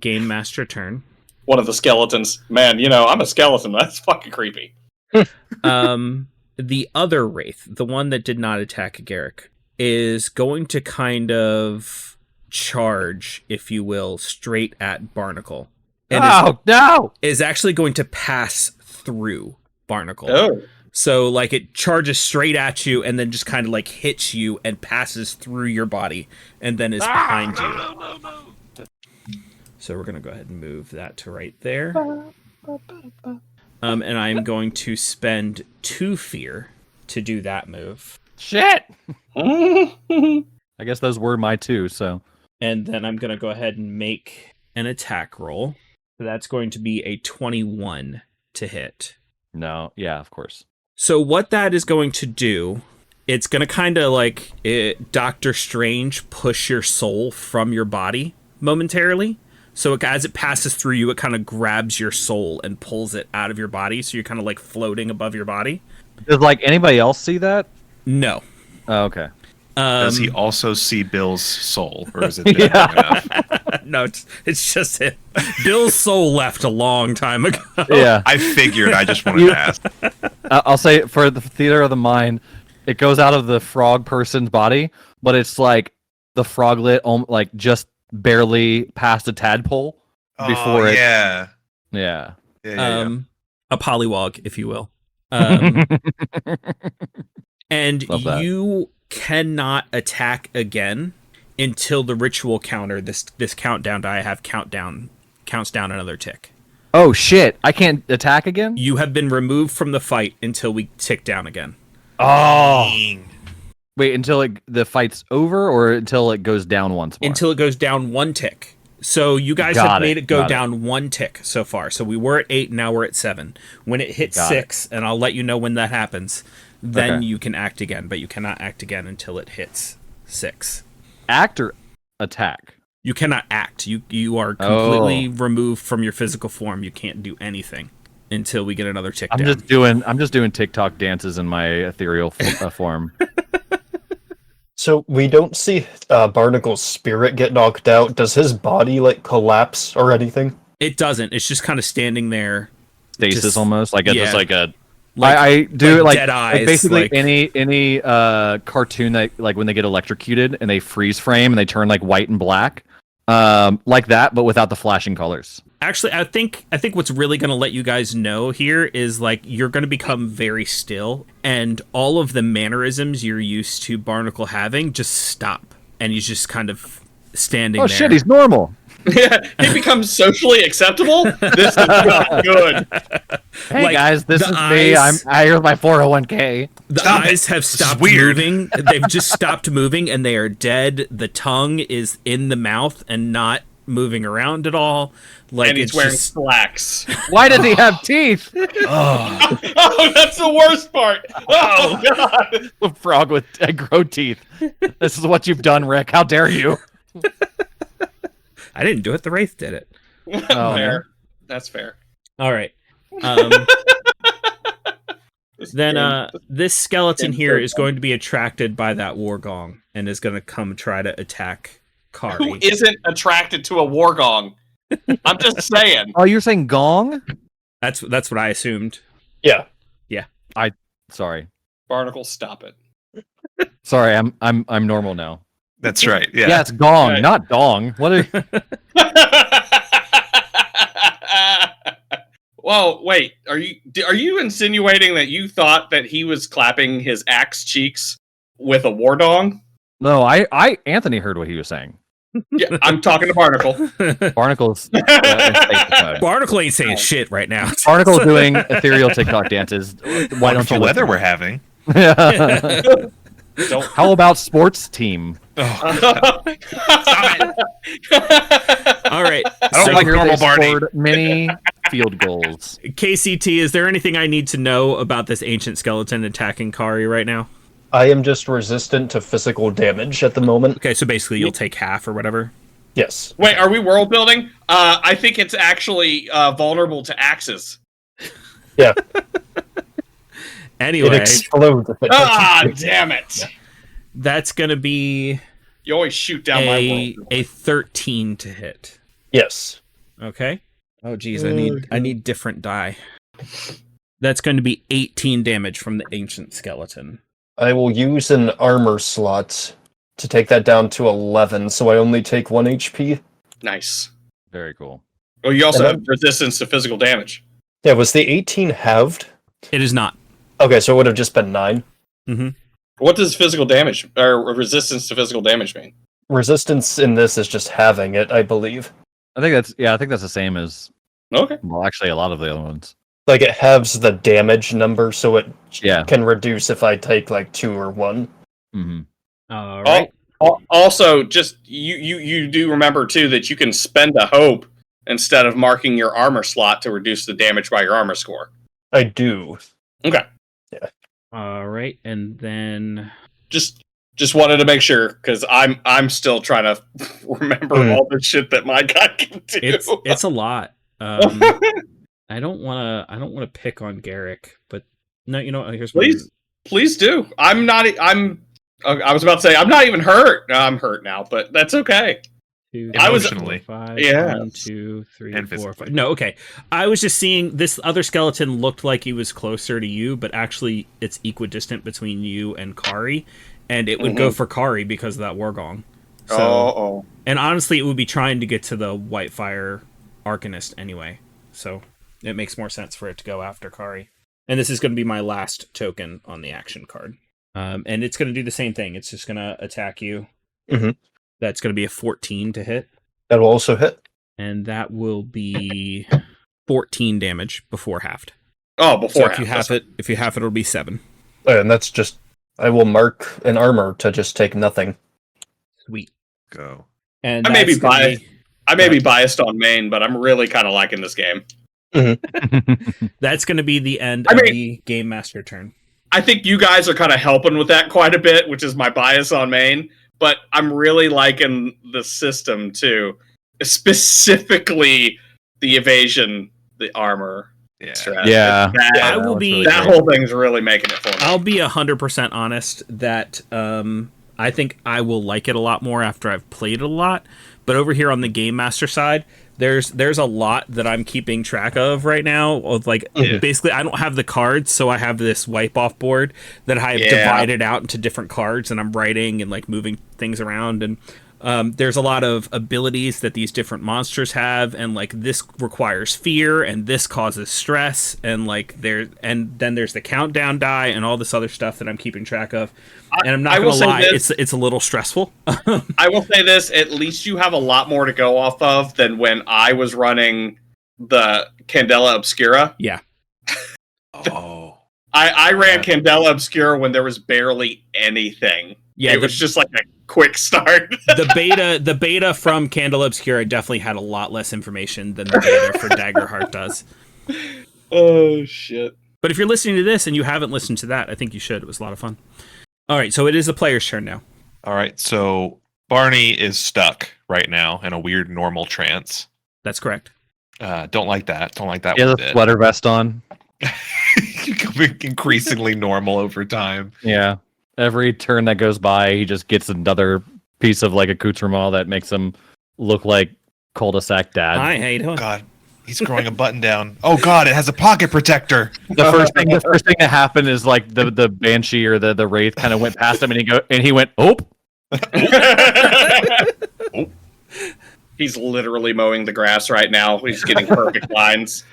Game Master turn. One of the skeletons. Man, I'm a skeleton. That's fucking creepy. The other wraith, the one that did not attack Garrick, is going to kind of charge, if you will, straight at Barnacle. And no! Is actually going to pass through Barnacle. Oh. So like it charges straight at you and then just kind of like hits you and passes through your body and then is behind you. No. So we're gonna go ahead and move that to right there. And I'm going to spend 2 fear to do that move. Shit. I guess those were my 2. So. And then I'm gonna go ahead and make an attack roll. So that's going to be a 21 to hit. No. Yeah. Of course. So what that is going to do, it's going to kind of like Doctor Strange push your soul from your body momentarily. So as it passes through you, it kind of grabs your soul and pulls it out of your body. So you're kind of like floating above your body. Does like anybody else see that? No. Oh, okay. Does he also see Bill's soul, or is it different enough? No, it's just it. Bill's soul left a long time ago. Yeah. I figured. I just wanted to ask. I'll say for the theater of the mind, it goes out of the frog person's body, but it's like the froglet like just barely past a tadpole before it. Yeah. Yeah. A polywog, if you will. And you cannot attack again until the ritual counter, this countdown die I have counts down another tick. Oh shit! I can't attack again? You have been removed from the fight until we tick down again. Oh. Wait, until the fight's over or until it goes down once more? Until it goes down 1 tick. So you guys have made it go down 1 tick so far. So we were at 8, now we're at 7. When it hits 6, and I'll let you know when that happens, then you can act again, but you cannot act again until it hits 6. Act or attack? You cannot act. You are completely removed from your physical form. You can't do anything until we get another tick down. I'm just doing TikTok dances in my ethereal form. So we don't see Barnacle's spirit get knocked out. Does his body like collapse or anything? It doesn't. It's just kind of standing there. Stasis almost like just like a. Like, I do like dead eyes, basically like, any cartoon that like when they get electrocuted and they freeze frame and they turn like white and black, like that, but without the flashing colors. Actually, I think what's really going to let you guys know here is like you're going to become very still, and all of the mannerisms you're used to Barnacle having just stop, and he's just kind of standing there. Oh shit, he's normal. Yeah, he becomes socially acceptable. This is not good. Hey Like, guys, this is eyes, me. Here's my 401k. The eyes have stopped moving. They've just stopped moving, and they are dead. The tongue is in the mouth and not moving around at all. Like, and he's wearing slacks. Why does he have teeth? Oh, that's the worst part. Oh god, A frog with grow teeth. This is what you've done, Rick. How dare you? I didn't do it. The Wraith did it. Oh, fair. That's fair. All right. Then this skeleton here is going to be attracted by that war gong and is going to come try to attack Kari. Who isn't attracted to a war gong? I'm just saying. Oh, you're saying gong? That's what I assumed. Yeah. Sorry. Barnacle, stop it. Sorry, I'm normal now. That's right. Yeah. Yeah, it's gong, Right. not dong. What are Whoa, wait. Are you insinuating that you thought that he was clapping his axe cheeks with a war dong? No, I Anthony heard what he was saying. Yeah, I'm talking to Barnacle. Barnacle's Barnacle ain't saying shit right now. Barnacle's doing ethereal TikTok dances. Why don't you weather listen? we're having? Don't. How about sports team? All right. I don't like Here normal they Barney. scored many field goals. KCT, is there anything I need to know about this ancient skeleton attacking Kari right now? I am just resistant to physical damage at the moment. Okay, so basically you'll take half or whatever. Yes. Wait, are we world building? I think it's actually vulnerable to axes. Yeah. Anyway, It explodes. If it Ah, touches you. damn it! that's going to be You always shoot down my world. a 13 to hit. Yes. Okay. Oh geez, I need different die. That's going to be 18 damage from the ancient skeleton. I will use an armor slot to take that down to 11, so I only take 1 HP. Nice. Very cool. Oh, you also And have resistance to physical damage. Yeah, was the 18 halved? It is not. Okay, so it would have just been 9. Mm-hmm. What does physical damage or resistance to physical damage mean? Resistance in this is just having it, I believe. I think that's the same as Okay. well, actually a lot of the other ones. Like it halves the damage number, so it Yeah. can reduce if I take like 2 or 1. Mm-hmm. All right. Also, just you do remember too that you can spend a hope instead of marking your armor slot to reduce the damage by your armor score. I do. Okay. All right, and then Just wanted to make sure because I'm still trying to remember all the shit that my guy can do. it's a lot. I don't want to pick on Garrick, but no, here's Please do. I was about to say I'm not even hurt. No, I'm hurt now, but that's okay. Emotionally. 5, Yeah. 1, 2, 3, And 4, physically. 5. No, okay. I was just seeing this other skeleton looked like he was closer to you, but actually it's equidistant between you and Kari, and it would go for Kari because of that Wargong. So, and honestly, it would be trying to get to the Whitefire Arcanist anyway. So it makes more sense for it to go after Kari. And this is going to be my last token on the action card. And it's going to do the same thing. It's just going to attack you. Mm-hmm. That's going to be a 14 to hit. That will also hit. And that will be 14 damage before halved. Oh, before so if you have it, it'll be 7. And that's just, I will mark an armor to just take nothing. Sweet. Go. And I may be biased. I may be biased on main, but I'm really kind of liking this game. That's going to be the end of the Game Master turn. I think you guys are kind of helping with that quite a bit, which is my bias on main. But I'm really liking the system too, specifically the evasion, the armor. Yeah. Strat. Yeah. I will be. That whole thing's really making it for me. I'll be 100% honest that I think I will like it a lot more after I've played it a lot. But over here on the Game Master side, there's a lot that I'm keeping track of right now. Of basically, I don't have the cards, so I have this wipe off board that I have divided out into different cards, and I'm writing and like moving things around. And there's a lot of abilities that these different monsters have, and like this requires fear, and this causes stress, and then there's the countdown die and all this other stuff that I'm keeping track of. And I'm not gonna lie, it's a little stressful. I will say this: at least you have a lot more to go off of than when I was running the Candela Obscura. Yeah. Oh. I ran Candela Obscura when there was barely anything. Yeah, it was just like a quick start. the beta from Candela Obscura definitely had a lot less information than the beta for Daggerheart does. Oh shit! But if you're listening to this and you haven't listened to that, I think you should. It was a lot of fun. All right, so it is the player's turn now. All right, so Barney is stuck right now in a weird normal trance. That's correct. Don't like that. Don't like that He has one a bit. sweater vest on. Becoming increasingly normal over time. Yeah. Every turn that goes by, he just gets another piece of like accoutrement that makes him look like cul-de-sac dad. Hi, how you doing? God, he's growing a button down. Oh God, it has a pocket protector. The first thing that happened is like the banshee or the wraith kind of went past him, and he went, "Oh." He's literally mowing the grass right now. He's getting perfect lines.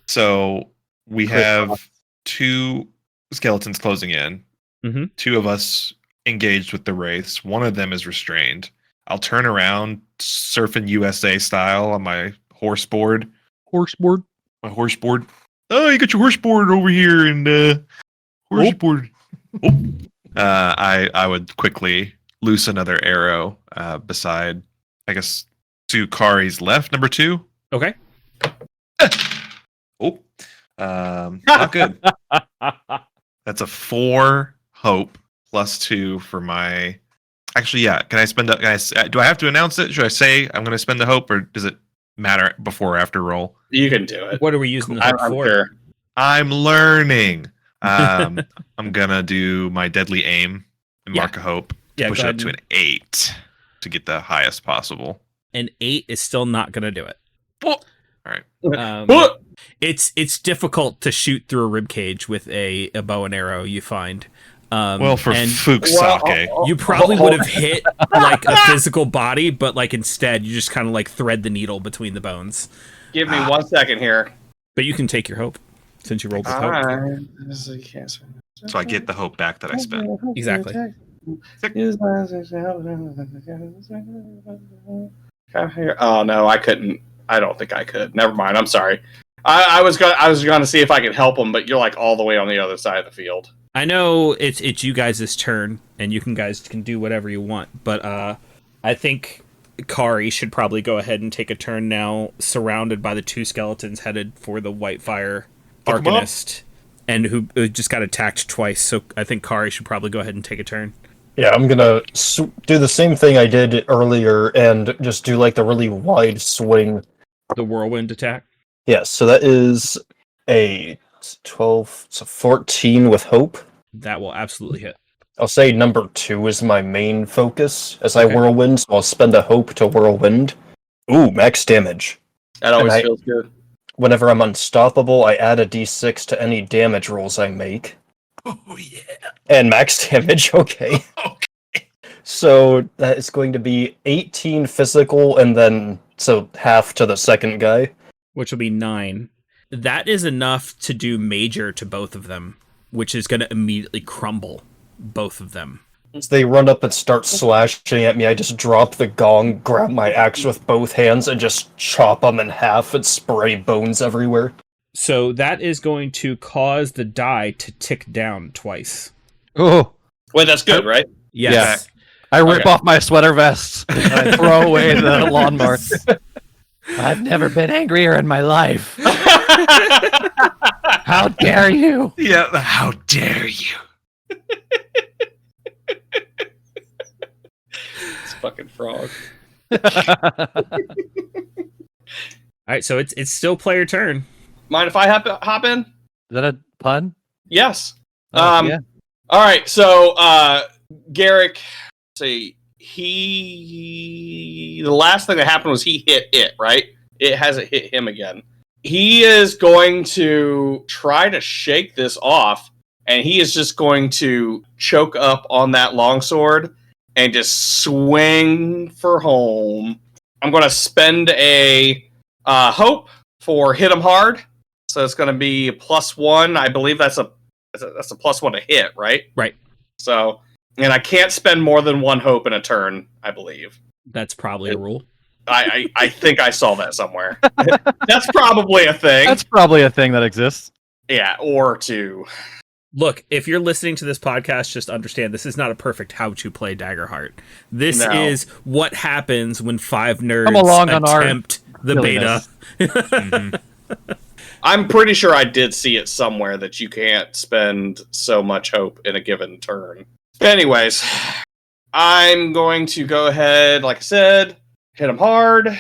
So we have 2 skeletons closing in. Mm-hmm. 2 of us engaged with the wraiths. One of them is restrained. I'll turn around, surfing USA style on my horse board. My horse board. Oh, you got your horse board over here, and horse board. I would quickly loose another arrow beside, I guess, to Kari's left, number 2. Okay. Not good. That's a 4 hope plus 2 for my. Actually, yeah. Can I spend? Do I have to announce it? Should I say I'm going to spend the hope, or does it matter before or after roll? You can do it. What are we using the hook I'm for? sure. I'm learning. I'm gonna do my deadly aim and mark a hope. Yeah, push it up to an 8 to get the highest possible. An 8 is still not going to do it. All right. It's difficult to shoot through a rib cage with a bow and arrow. You find. Well, for and Fuchs sake, you probably would have hit like a physical body, but like instead you just kind of like thread the needle between the bones. Give me 1 second here. But you can take your hope. since you rolled with hope. So I get the hope back that I spent. Exactly. Oh no, I couldn't. I don't think I could. Never mind. I'm sorry. I was gonna see if I could help him, but you're like all the way on the other side of the field. I know it's you guys' turn, and you guys can do whatever you want, but I think Kari should probably go ahead and take a turn now, surrounded by the two skeletons headed for the Whitefire Arcanist, and who just got attacked twice. So I think Kari should probably go ahead and take a turn. Yeah, I'm gonna do the same thing I did earlier and just do like the really wide swing. The whirlwind attack. Yes, so that is a 12, so 14 with hope. That will absolutely hit. I'll say number 2 is my main focus as I Okay. whirlwind, so I'll spend a hope to whirlwind. Ooh, max damage. That always And feels good. Whenever I'm unstoppable, I add a d6 to any damage rolls I make. Oh yeah. And max damage, okay. Okay. So that is going to be 18 physical, and then, so half to the second guy. Which will be 9. That is enough to do major to both of them, which is going to immediately crumble both of them. As they run up and start slashing at me, I just drop the gong, grab my axe with both hands, and just chop them in half and spray bones everywhere. So that is going to cause the die to tick down twice. Oh, Wait, that's good, right? Yes. I rip Okay. off my sweater vest and I throw away the lawnmower. I've never been angrier in my life. How dare you? Yeah. How dare you? It's fucking frog. All right, so it's still player turn. Mind if I hop in? Is that a pun? Yes. Yeah. All right. So, Garrick, see, the last thing that happened was he hit it, right? It hasn't hit him again. He is going to try to shake this off, and he is just going to choke up on that longsword and just swing for home. I'm going to spend a hope for hit him hard. So it's going to be a +1. I believe that's a +1 to hit, right? Right. So, and I can't spend more than 1 hope in a turn, I believe. That's probably a rule. I think I saw that somewhere. That's probably a thing. That's probably a thing that exists. Yeah, or 2. Look, if you're listening to this podcast, just understand this is not a perfect how to play Daggerheart. This No. is what happens when 5 nerds Come along on our attempt the beta. silliness. I'm pretty sure I did see it somewhere that you can't spend so much hope in a given turn. Anyways, I'm going to go ahead, like I said, hit him hard.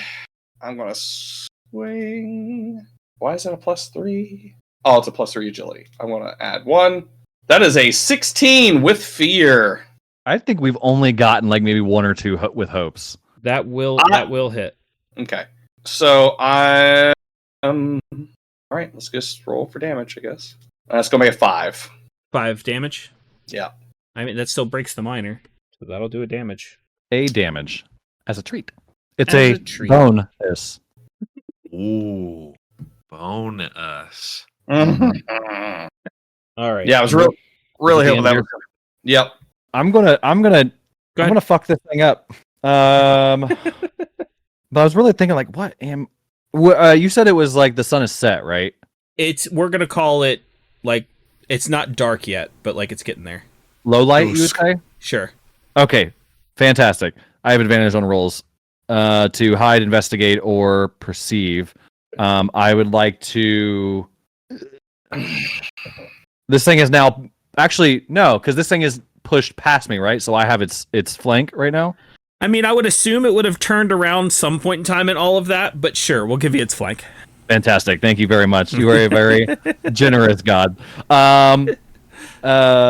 I'm going to swing. Why is that a +3? Oh, it's a +3 agility. I want to add 1. That is a 16 with fear. I think we've only gotten like maybe 1 or 2 with hopes. That will hit. Okay. So I all right, let's just roll for damage, I guess. That's going to be a 5. 5 damage. Yeah. I mean, that still breaks the minor, so that'll do a damage. A damage as a treat. It's As a a treat. bonus. Ooh. Bonus. Mhm. All right. Yeah, I was really Is it hoping the that end was. Yep. I'm gonna fuck this thing up. But I was really thinking like, you said it was like the sun is set, right? We're gonna call it like it's not dark yet, but like it's getting there. Low light, you would Dusk. say? Sure. Okay, fantastic. I have advantage on rolls to hide, investigate, or perceive. I would like to. This thing is now actually no, because this thing is pushed past me, right? So I have its flank right now. I mean, I would assume it would have turned around some point in time in all of that, but sure, we'll give you its flank. Fantastic. Thank you very much. You are a very generous god.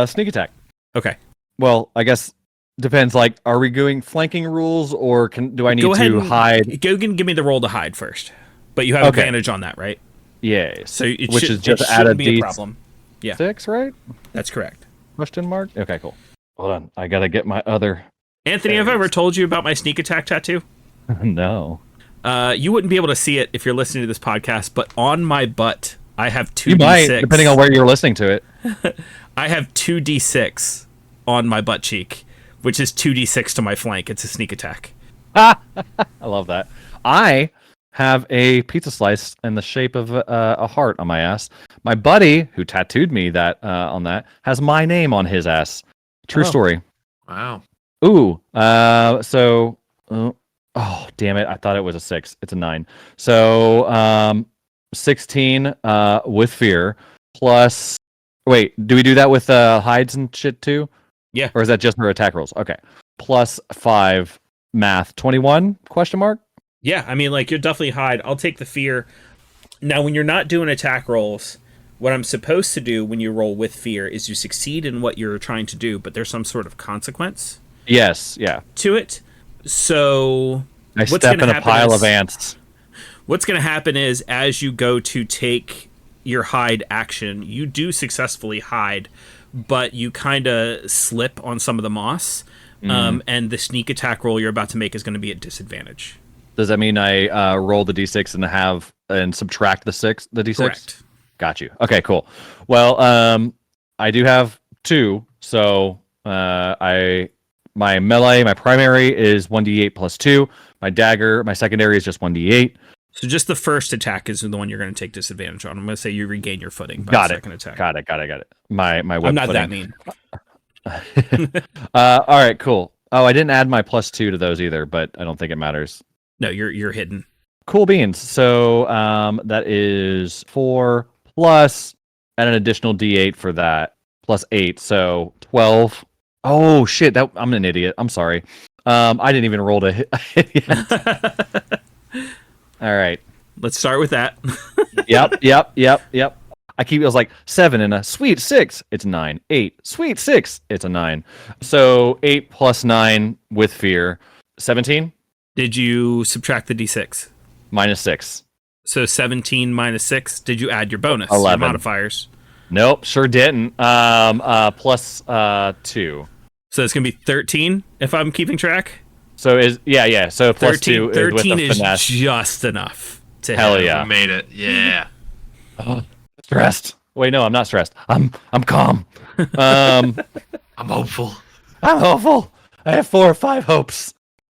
Sneak attack. Okay. Well, I guess depends. Like, are we doing flanking rules, or do I need Go ahead to and hide? Go and give me the roll to hide first. But you have Okay. advantage on that, right? Yes. So it Which should, is just it add a shouldn't be a D6, problem. Yeah. right? That's correct. Question mark. Okay, cool. Hold on. I gotta get my other. Anthony, have I ever told you about my sneak attack tattoo? No. You wouldn't be able to see it if you're listening to this podcast, but on my butt I have 2d6. You might, depending on where you're listening to it. I have 2d6 on my butt cheek, which is 2d6 to my flank. It's a sneak attack. I love that. I have a pizza slice in the shape of a heart on my ass. My buddy, who tattooed me that on that, has my name on his ass. True story. Wow. Ooh. Oh, damn it. I thought it was a 6. It's a 9. So 16 with fear plus. Wait, do we do that with hides and shit too? Yeah. Or is that just her attack rolls? Okay. Plus 5 math. 21? Question mark? Yeah, I mean, like, you'll definitely hide. I'll take the fear. Now, when you're not doing attack rolls, what I'm supposed to do when you roll with fear is you succeed in what you're trying to do, but there's some sort of consequence. Yes, yeah. To it. So I step in a pile of ants. What's going to happen is, as you go to take your hide action, you do successfully hide, but you kind of slip on some of the moss, and the sneak attack roll you're about to make is going to be at disadvantage. Does that mean I roll the d6 and subtract the d6? Correct. Got you. Okay, cool. Well, I do have 2, so my melee, my primary is 1d8 plus 2. My dagger, my secondary is just 1d8. So just the first attack is the one you're going to take disadvantage on. I'm going to say you regain your footing by Got the it. second attack. Got it. My whip I'm not footing. that mean. All right, cool. Oh, I didn't add my plus 2 to those either, but I don't think it matters. No, you're hidden. Cool beans. So that is 4 plus and an additional d8 for that plus 8, so 12. Oh shit! I'm an idiot. I'm sorry. I didn't even roll to hit. All right. Let's start with that. Yep. I was like 7 and a sweet 6. It's 9. 8. Sweet 6. It's a 9. So 8 plus 9 with fear. 17. Did you subtract the d6? Minus 6. So 17 minus 6. Did you add your bonus? 11. Your modifiers? Nope, sure didn't. Plus 2. So it's going to be 13 if I'm keeping track? So yeah. So plus 2 is with 13 the is finesse. just enough to Hell hit. yeah. We made it. Yeah. Oh, stressed. Wait, no, I'm not stressed. I'm calm. I'm hopeful. hopeful. I have 4 or 5 hopes.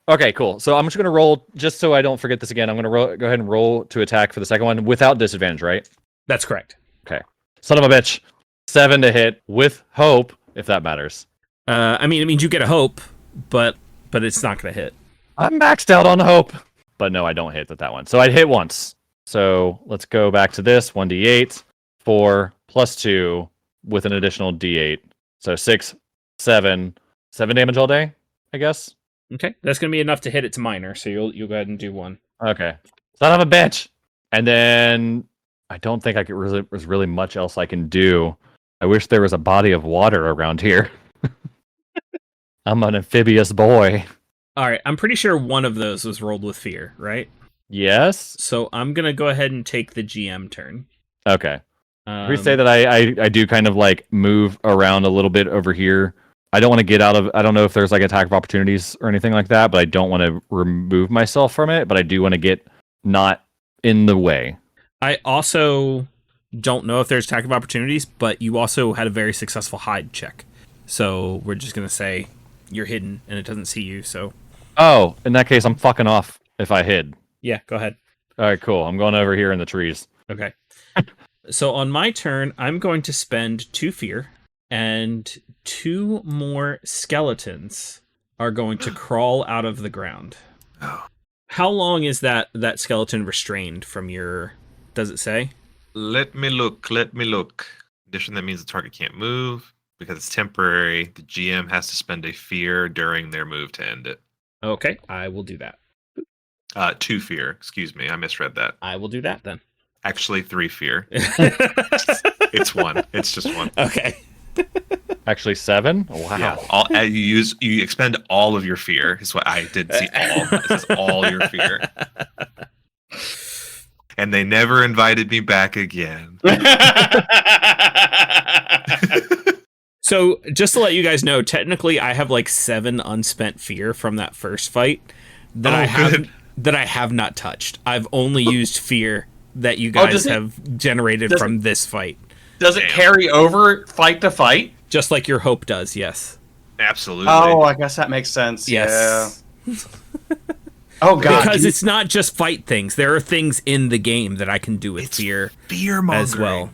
Okay, cool. So I'm just gonna roll, just so I don't forget this again. I'm gonna go ahead and roll to attack for the second one without disadvantage, right? That's correct. Okay. Son of a bitch. 7 to hit with hope, if that matters. I mean, it means you get a hope, but it's not going to hit. I'm maxed out on hope. But no, I don't hit with that one. So I'd hit once. So let's go back to this. 1d8, 4 plus 2 with an additional d8. So 6, 7 damage all day, I guess. Okay, that's going to be enough to hit its minor, so you'll go ahead and do 1. Okay. Son of a bitch. And then I don't think there's really much else I can do. I wish there was a body of water around here. I'm an amphibious boy. All right, I'm pretty sure one of those was rolled with fear, right? Yes. So I'm going to go ahead and take the GM turn. Okay. We say that I do kind of like move around a little bit over here. I don't want to get out of. I don't know if there's like attack of opportunities or anything like that, but I don't want to remove myself from it. But I do want to get not in the way. I also don't know if there's attack of opportunities, but you also had a very successful hide check. So we're just going to say you're hidden and it doesn't see you. So. Oh, in that case, I'm fucking off if I hid. Yeah, go ahead. All right, cool. I'm going over here in the trees. Okay. So on my turn, I'm going to spend 2 fear, and 2 more skeletons are going to crawl out of the ground. Oh. How long is that skeleton restrained from your... Does it say? Let me look. Condition that means the target can't move. Because it's temporary, the GM has to spend a fear during their move to end it. Okay, I will do that. 2 fear. Excuse me, I misread that. I will do that then. Actually, 3 fear. It's 1. It's just 1. Okay. Actually, 7. Wow. Yeah, you expend all of your fear. Is what I did see. All it says all your fear. And they never invited me back again. So, just to let you guys know, technically, I have like 7 unspent fear from that first fight that I have not touched. I've only used fear that you guys does it- have generated does from this fight. Does it carry over fight to fight? Just like your hope does, yes. Absolutely. Oh, I guess that makes sense. Yes. Yeah. Oh god. Because it's not just fight things. There are things in the game that I can do with fear fear-mongering as well.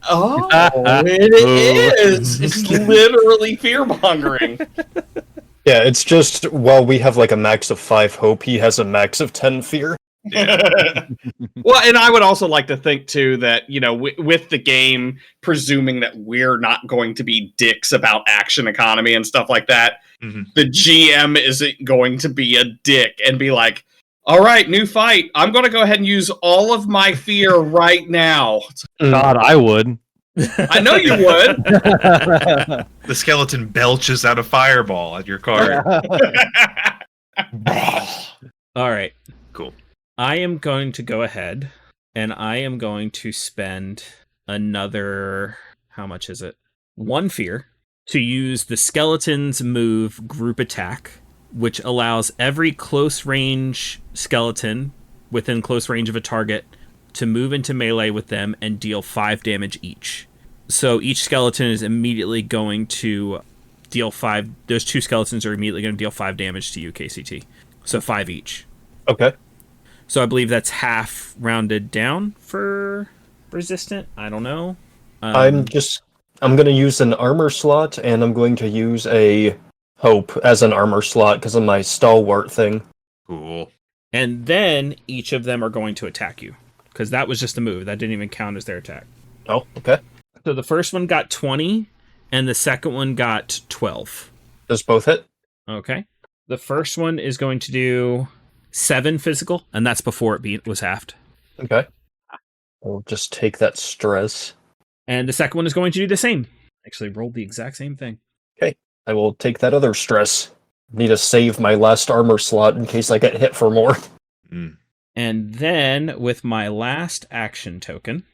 It is. It's literally fear mongering. Yeah, it's just while we have like a max of 5 hope, he has a max of 10 fear. Well, and I would also like to think too that, you know, with the game presuming that we're not going to be dicks about action economy and stuff like that, the GM isn't going to be a dick and be like, all right, new fight. I'm going to go ahead and use all of my fear right now. God, I would. I know you would. The skeleton belches out a fireball at your card. All right. Cool. I am going to go ahead and I am going to spend another, how much is it? 1 fear to use the skeleton's move group attack, which allows every close range skeleton within close range of a target to move into melee with them and deal 5 damage each. So each skeleton is immediately going to deal 5. Those 2 skeletons are immediately going to deal 5 damage to you, KCT. So 5 each. Okay. So I believe that's half rounded down for resistant. I don't know. I'm going to use an armor slot, and I'm going to use a hope as an armor slot because of my stalwart thing. Cool. And then each of them are going to attack you. Because that was just a move. That didn't even count as their attack. Oh, okay. So the first one got 20, and the second one got 12. Does both hit? Okay. The first one is going to do 7 physical, and that's before it was halved. Okay. I'll just take that stress. And the second one is going to do the same. Actually rolled the exact same thing. Okay. I will take that other stress. Need to save my last armor slot in case I get hit for more. And then, with my last action token,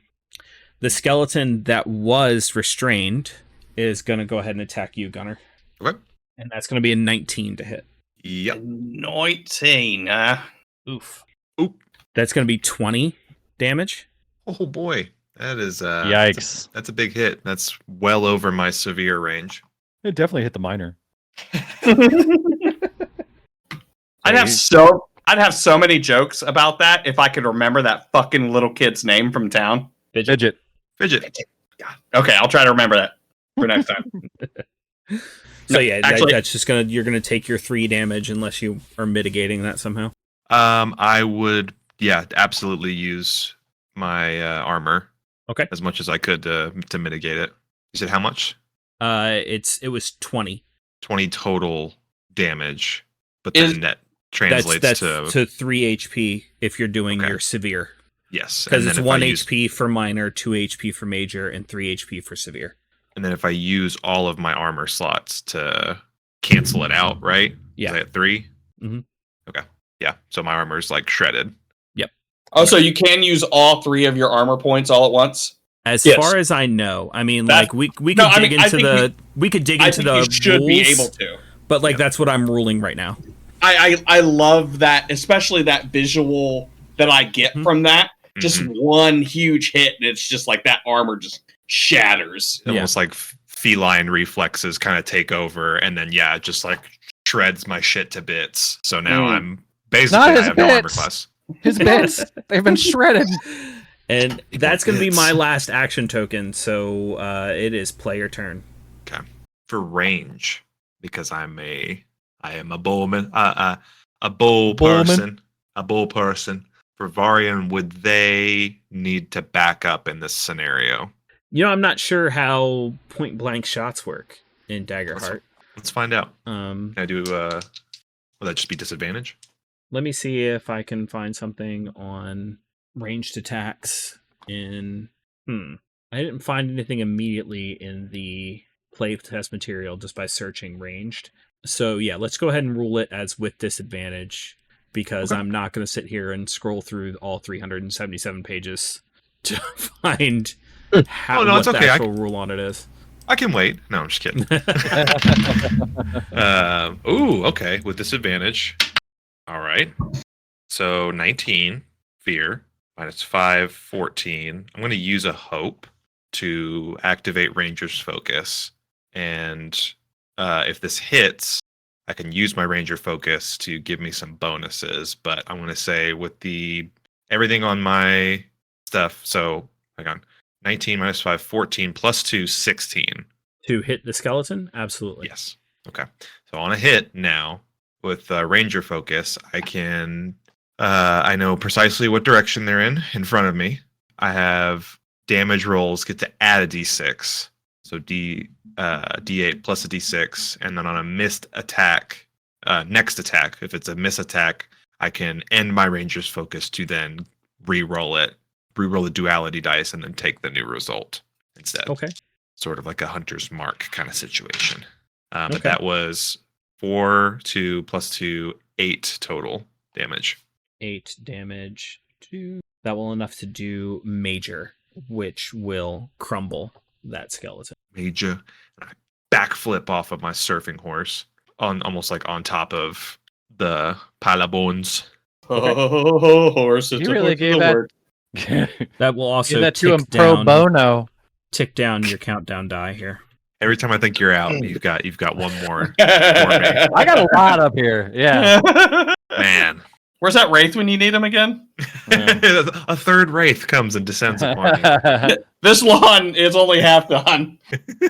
the skeleton that was restrained is going to go ahead and attack you, Gunner. Okay. And that's going to be a 19 to hit. Yep. 19. Oof. Oop. That's going to be 20 damage. Oh boy. That is Yikes. That's a big hit. That's well over my severe range. It definitely hit the minor. I'd have so many jokes about that if I could remember that fucking little kid's name from town. Fidget. Fidget. Yeah. Okay, I'll try to remember that for next time. So yeah, actually- that's just you're gonna take your 3 damage unless you are mitigating that somehow. I would, absolutely use my armor. Okay. As much as I could to mitigate it. You said how much? It was 20. 20 total damage, but then that translates That's to 3 HP if you're doing your severe. Yes, Because and it's then if 1 I use- HP for minor, 2 HP for major, and 3 HP for severe. And then if I use all of my armor slots to cancel it out, right? Yeah. Is I at 3? Mhm. Okay. Yeah. So my armor is like shredded. Oh, so you can use all 3 of your armor points all at once? As Yes. far as I know, I mean, That- like we could No, I dig mean, I into think the we could dig I into think the you should be rules, able to. but like that's what I'm ruling right now. I love that, especially that visual that I get from that. Just one huge hit, and it's just like that armor just shatters. Almost like feline reflexes kind of take over, and then it just like shreds my shit to bits. So now I'm basically Not I his have no armor bits. class. His bits. They've been shredded. And that's going to be bits. my last action token. So it is play your turn. Okay. For range, because I am a bowman, a bow Bowman? person, a bow person. For Varian, would they need to back up in this scenario? You know, I'm not sure how point blank shots work in Daggerheart. Let's find out. Um, Can I do? Will that just be disadvantage? Let me see if I can find something on ranged attacks in. I didn't find anything immediately in the playtest material just by searching ranged. So yeah, let's go ahead and rule it as with disadvantage because I'm not going to sit here and scroll through all 377 pages to find how no, what it's the okay. actual rule on it is. I can wait. No, I'm just kidding. Okay. With disadvantage. All right. So 19 fear. minus 5, 14. I'm going to use a hope to activate Ranger's Focus. And if this hits, I can use my Ranger Focus to give me some bonuses. But I'm going to say with everything on my stuff, so hang on, 19 minus 5, 14 plus 2, 16. To hit the skeleton? Absolutely. Yes. Okay. So on a hit now with Ranger Focus, I can I know precisely what direction they're in front of me. I have damage rolls get to add a d6. So d8 plus a d6, and then on a missed attack, next attack, if it's a miss attack, I can end my Ranger's Focus to then re-roll the duality dice, and then take the new result instead. Okay. Sort of like a hunter's mark kind of situation. Okay. But that was 4, 2 plus 2, 8 total damage. 8 damage. That will enough to do major, which will crumble that skeleton. Major. I backflip off of my surfing horse almost like on top of the pile of bones. Oh, horse! It's You really gave that. That will also Give that to him tick pro down, bono. tick down your countdown die here. Every time I think you're out, you've got one more. I got a lot up here. Yeah. Man. Where's that wraith when you need him again? A third wraith comes and descends upon you. This lawn is only half done.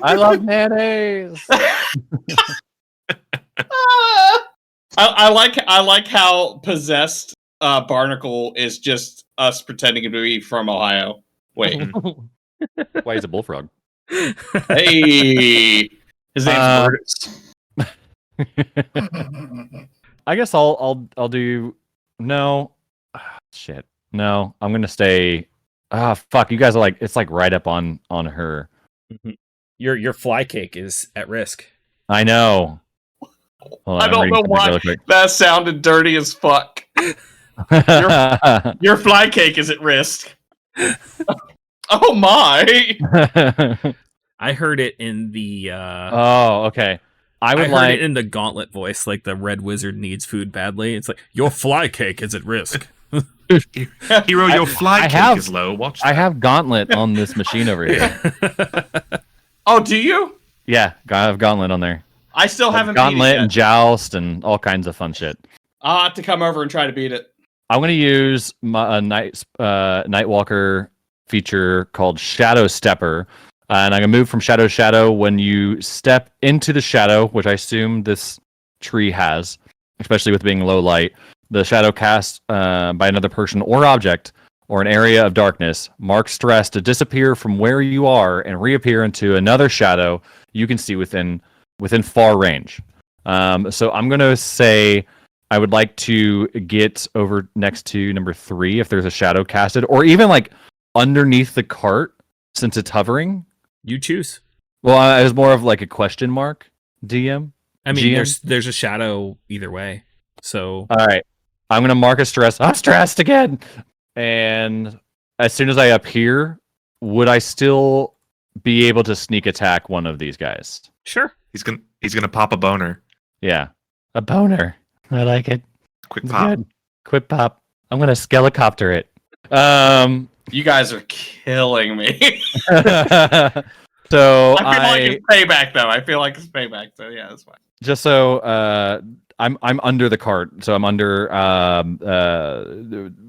I love mayonnaise. I like how possessed Barnacle is just us pretending to be from Ohio. Wait, Why he's a bullfrog? hey, his name's Brutus. I guess I'll do. No, shit. No, I'm gonna stay. Fuck. You guys are like, it's like right up on her. Your fly cake is at risk. I know. I don't know why that sounded dirty as fuck. Your fly cake is at risk. Oh my! I heard it in the. Oh, okay. I heard like it in the gauntlet voice, like the red wizard needs food badly. It's like your fly cake is at risk. Hero, your fly cake is low. Watch that. I have Gauntlet on this machine over here. Oh, do you? Yeah, I have Gauntlet on there. I still haven't Gauntlet beat it yet. and Joust and all kinds of fun shit. I'll have to come over and try to beat it. I'm going to use my Nightwalker feature called Shadow Stepper. And I'm going to move from shadow to shadow when you step into the shadow, which I assume this tree has, especially with being low light. The shadow cast by another person or object or an area of darkness marks stress to disappear from where you are and reappear into another shadow you can see within far range. So I'm going to say I would like to get over next to number 3 if there's a shadow casted, or even like underneath the cart since it's hovering. You choose. Well, it was more of like a question mark, DM. I mean, GM? there's a shadow either way. So All right. I'm going to mark a stress. I'm stressed again. And as soon as I appear, would I still be able to sneak attack one of these guys? sure. He's gonna pop a boner. Yeah. A boner. I like it. Quick It's pop. good. Quick pop. I'm going to skelicopter it. You guys are killing me. So I feel like it's payback, though. I feel like it's payback, so yeah, that's fine. just so I'm under the cart, so I'm under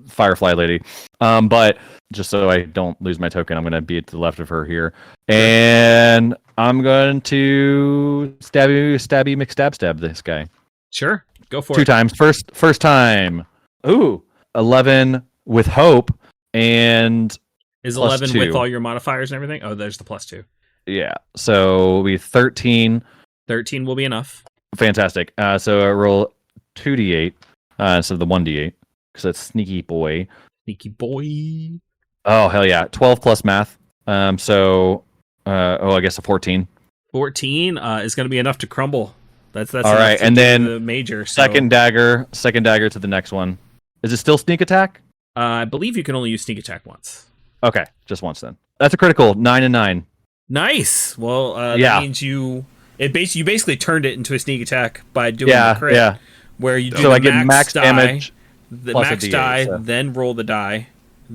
Firefly Lady. But just so I don't lose my token, I'm going to be to the left of her here, and I'm going to stabby McStab this guy Sure. Go for 2 it. times. First time. Ooh, 11 with hope, and Is plus 11 2. with all your modifiers and everything? Oh, there's the +2. yeah, so we 13. 13 will be enough. Fantastic. So I roll 2d8 instead of the 1d8 because that's sneaky boy. Sneaky boy. Oh hell yeah! 12 plus math. I guess a 14. 14 is going to be enough to crumble. That's All enough right, to and do then the major. So, Second dagger to the next one. Is it still sneak attack? I believe you can only use sneak attack once. Okay, just once then. That's a critical 9 and 9. Nice. Well, Yeah. that means you basically turned it into a sneak attack by doing Yeah, the crit. yeah. Where you do So the I get max die, damage the plus a max D8, die, so. then roll the die,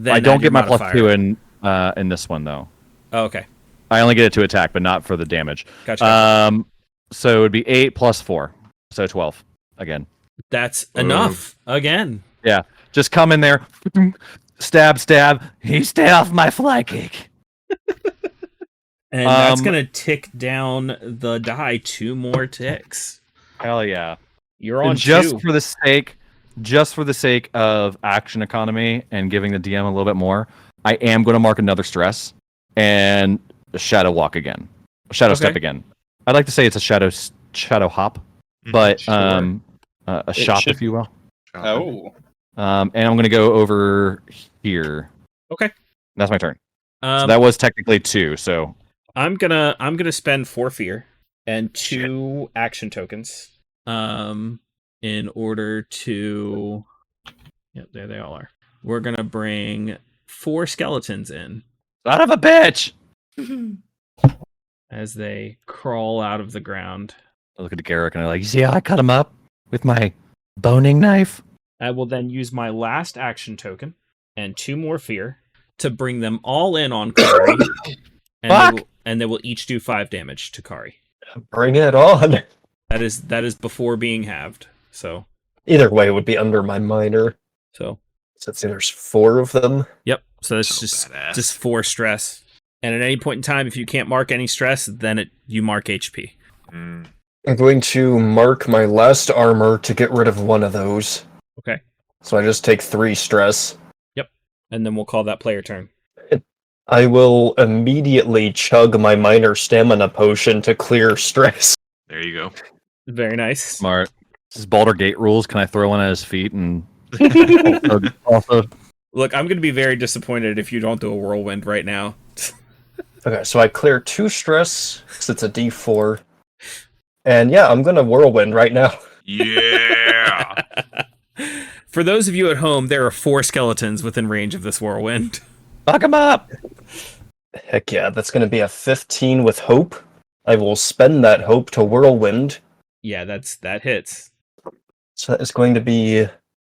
then I don't add your get my modifier. +2 in this one though. Oh, okay. I only get it to attack, but not for the damage. Gotcha. So it would be 8 + 4, so 12 again. That's enough again. Yeah, just come in there, stab, stab. He stay off my fly cake. And that's gonna tick down the die 2 more ticks. Hell yeah! You're on And just 2. for the sake of action economy and giving the DM a little bit more, I am going to mark another stress and shadow walk again, shadow step again. I'd like to say it's a shadow hop, but Sure. a shop, if you will. Oh. And I'm going to go over here. Okay. That's my turn. So that was technically 2. So I'm gonna spend 4 fear and 2 action tokens. In order to, yep, there they all are. We're gonna bring 4 skeletons in son of a bitch. as they crawl out of the ground. I look at Garrick and I'm like, you see how I cut him up with my boning knife? I will then use my last action token and 2 more fear to bring them all in on Kari. And they will each do 5 damage to Kari. Bring it on. That is before being halved. So Either way, it would be under my minor. so Since there's 4 of them. yep. So that's So badass. just 4 stress. And at any point in time, if you can't mark any stress, then you mark HP. Mm. I'm going to mark my last armor to get rid of one of those. Okay. So I just take 3 stress. And then we'll call that player turn. I will immediately chug my minor stamina potion to clear stress. There you go. Very nice. Smart. This is Baldur Gate rules. Can I throw one at his feet and also Look, I'm going to be very disappointed if you don't do a whirlwind right now. Okay, so I clear 2 stress, because it's a d4. And yeah, I'm gonna whirlwind right now. Yeah. For those of you at home, there are 4 skeletons within range of this whirlwind. fuck him up? Heck yeah, that's gonna be a 15 with hope. I will spend that hope to whirlwind. Yeah, that hits. So that is going to be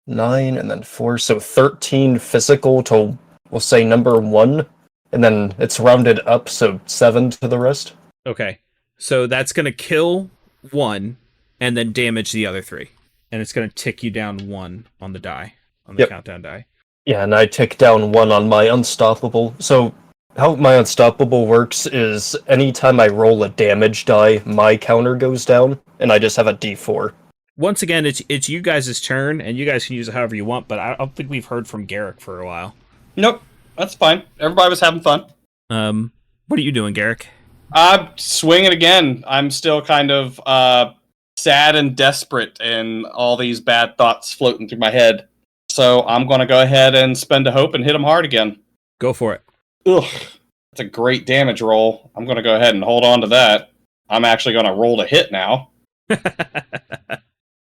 9 and then 4, so 13 physical to, we'll say, number 1. And then it's rounded up, so 7 to the rest. Okay. So that's going to kill 1 and then damage the other 3. And it's going to tick you down 1 on the die, on the countdown die. Yeah, and I tick down 1 on my unstoppable. So how my unstoppable works is anytime I roll a damage die, my counter goes down, and I just have a d4. Once again, it's you guys' turn, and you guys can use it however you want, but I don't think we've heard from Garrick for a while. Nope. That's fine. Everybody was having fun. What are you doing, Garrick? I'm swinging again. I'm still kind of sad and desperate, and all these bad thoughts floating through my head. So I'm going to go ahead and spend a hope and hit him hard again. Go for it. Ugh. That's a great damage roll. I'm going to go ahead and hold on to that. I'm actually going to roll to hit now.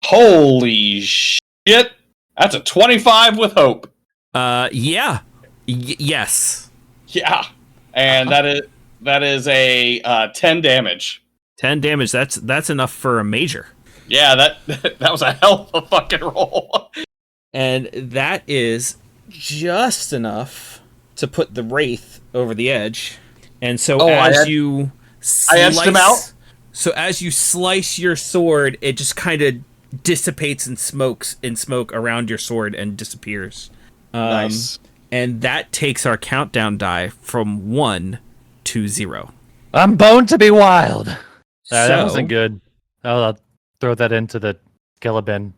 Holy shit. That's a 25 with hope. Yeah. Yes. Yeah. And that is a 10 damage. 10 damage. That's enough for a major. Yeah, that was a hell of a fucking roll. And that is just enough to put the Wraith over the edge. And so I edged him out? So as you slice your sword, it just kind of dissipates in smoke around your sword and disappears. Nice. And that takes our countdown die from 1 to 0. I'm boned to be wild. That So- wasn't good. I'll throw that into the skeleton.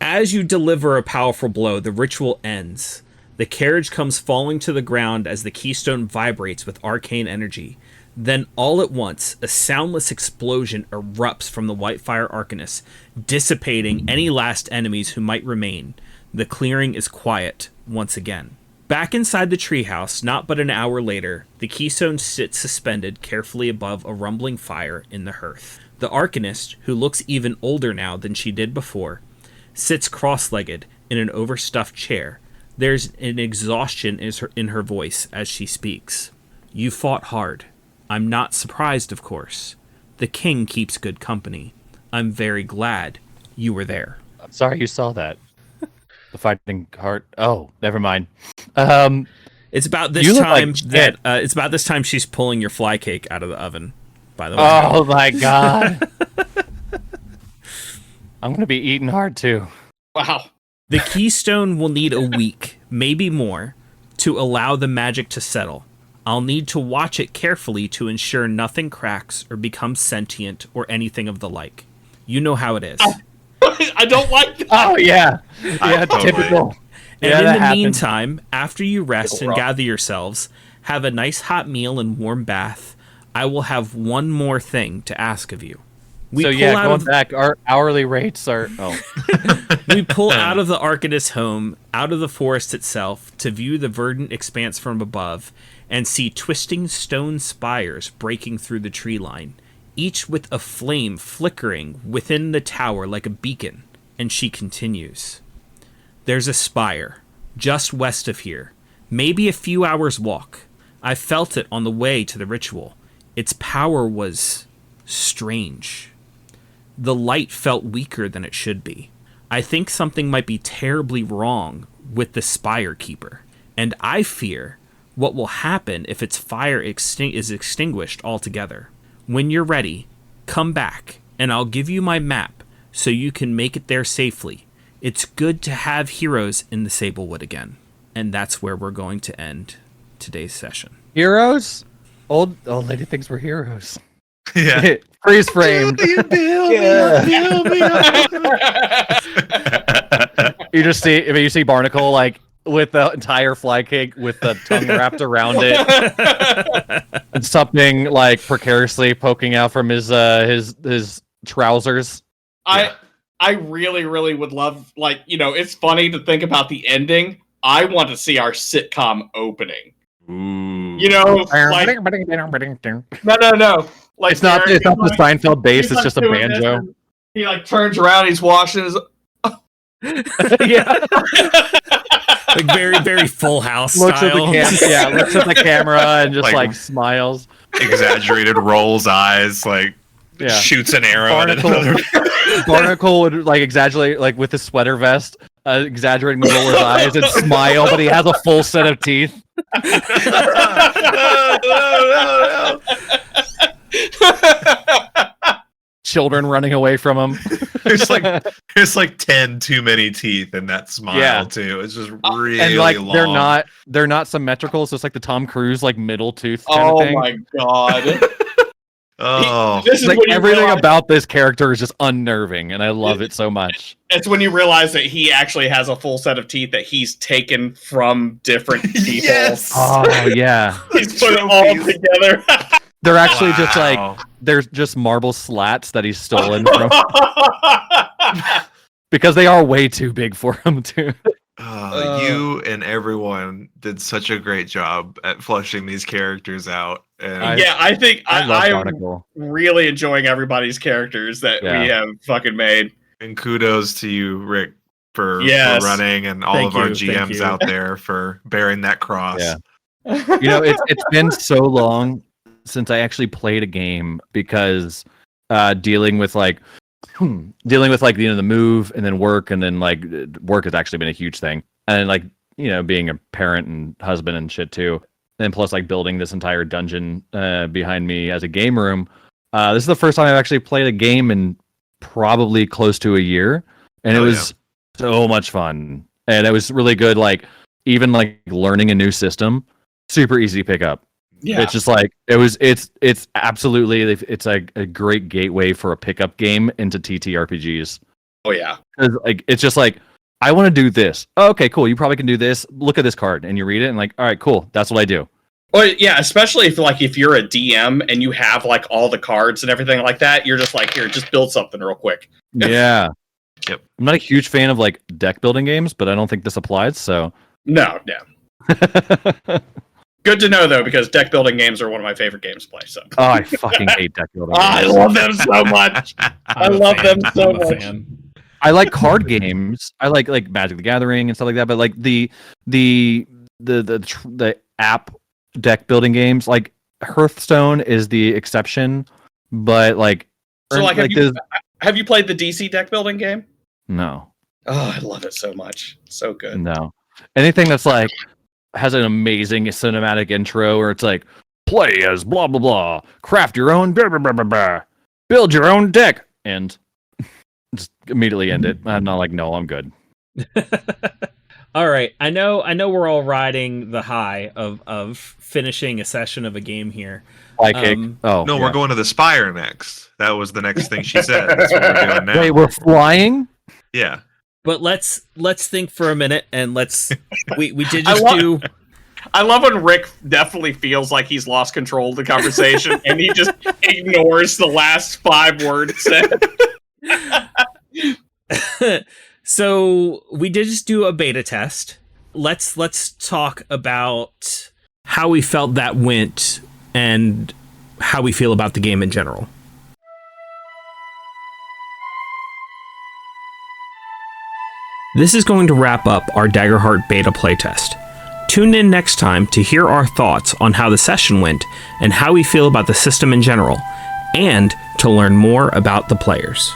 As you deliver a powerful blow, the ritual ends. The carriage comes falling to the ground as the keystone vibrates with arcane energy. Then, all at once, a soundless explosion erupts from the Whitefire Arcanist, dissipating any last enemies who might remain. The clearing is quiet once again. Back inside the treehouse, not but an hour later, the keystone sits suspended carefully above a rumbling fire in the hearth. The Arcanist, who looks even older now than she did before, sits cross-legged in an overstuffed chair. There's an exhaustion in her voice as she speaks. You fought hard. I'm not surprised, of course. The king keeps good company. I'm very glad you were there. I'm sorry you saw that. The fighting heart. Oh, never mind. It's about this You look time like that shit. it's about this time she's pulling your fly cake out of the oven. By the way. Oh my god. I'm gonna be eating hard too. Wow. The keystone will need a week, maybe more, to allow the magic to settle. I'll need to watch it carefully to ensure nothing cracks or becomes sentient or anything of the like. You know how it is. I don't like that. Oh yeah. Yeah, Totally. typical. And Yeah, in that the happens. meantime, after you rest and rough. gather yourselves, have a nice hot meal and warm bath, I will have one more thing to ask of you. We So pull yeah, out going of back, our hourly rates are we pull out of the Arcanist home, out of the forest itself, to view the verdant expanse from above, and see twisting stone spires breaking through the tree line, each with a flame flickering within the tower like a beacon. And she continues. There's a spire, just west of here, maybe a few hours' walk. I felt it on the way to the ritual. Its power was strange. The light felt weaker than it should be. I think something might be terribly wrong with the Spire Keeper, and I fear what will happen if its fire is extinguished altogether. When you're ready, come back, and I'll give you my map so you can make it there safely. It's good to have heroes in the Sablewood again. And that's where we're going to end today's session. heroes. Old lady thinks we're heroes. Yeah. Freeze framed. You just see, if you see Barnacle like with the entire fly cake with the tongue wrapped around it, and something like precariously poking out from his trousers. I really, really would love, like, it's funny to think about the ending. I want to see our sitcom opening. Ooh. Like, no. Like, It's not the Seinfeld bass. he's, It's like, just a doing this, banjo. and he like turns around. He's washing his. Yeah. Like very, very Full House Looks at the style. looks at the camera and just Like- like smiles. Exaggerated rolls eyes, like Yeah. shoots an arrow at Barnacle. another. Barnacle would like exaggerate, like with his sweater vest, exaggerating the roll of his eyes and smile, but he has a full set of teeth. No. Children running away from him. There's like 10 too many teeth in that smile Yeah. too. It's just really And like long. they're not symmetrical, so it's like the Tom Cruise like middle tooth kind of Oh thing. my god! Oh, This is Like when you everything realize, about this character is just unnerving, and I love it so much. it's when you realize that he actually has a full set of teeth that he's taken from different people. yes. Oh yeah, He's put it all Trophies. together. they're actually just like Wow. they're just marble slats that he's stolen from because they are way too big for him too. You and everyone did such a great job at fleshing these characters out. And Yeah, I think I love I'm Barnacle. really enjoying everybody's characters that Yeah. we have fucking made. and kudos to you, Rick, for Yes. running, and all Thank of our you, thank GMs you. out there for bearing that cross. Yeah. You know, it's been so long since I actually played a game because dealing with like the move and then work, and then like work has actually been a huge thing, and like being a parent and husband and shit too, and plus like building this entire dungeon behind me as a game room. This is the first time I've actually played a game in probably close to a year, and it Oh, was so much fun, and it was really good. Like even like learning a new system, super easy to pick up. Yeah. It's just like it's absolutely, it's like a great gateway for a pickup game into TTRPGs. Oh yeah. 'Cause, like it's just like, I want to do this. Oh, okay, cool. You probably can do this. Look at this card, and you read it, and like, all right, cool. That's what I do. Well, yeah, especially if you're a DM and you have like all the cards and everything like that, you're just like, here, just build something real quick. Yeah. Yep. I'm not a huge fan of like deck building games, but I don't think this applies. So. No. Good to know though, because deck building games are one of my favorite games to play. So Oh, I fucking hate deck building. I games. love them so much. I love them so much. I like card games. I like Magic the Gathering and stuff like that. But like the app deck building games, like Hearthstone is the exception. But like, So like, there's- have you played the DC deck building game? no. Oh, I love it so much. So good. No. Anything that's like has an amazing cinematic intro where it's like play as blah blah blah, craft your own blah blah blah blah, blah. Build your own deck, and just immediately end it. I'm not like, no, I'm good. All right, I know we're all riding the high of finishing a session of a game here. Cake. No, we're going to the Spire next. That was the next thing she said. That's what we're doing now. Wait, we're flying? Yeah. But let's think for a minute, and we did I just love- do. I love when Rick definitely feels like he's lost control of the conversation and he just ignores the last 5 words said. So we did just do a beta test. Let's talk about how we felt that went and how we feel about the game in general. This is going to wrap up our Daggerheart Beta playtest. Tune in next time to hear our thoughts on how the session went and how we feel about the system in general, and to learn more about the players.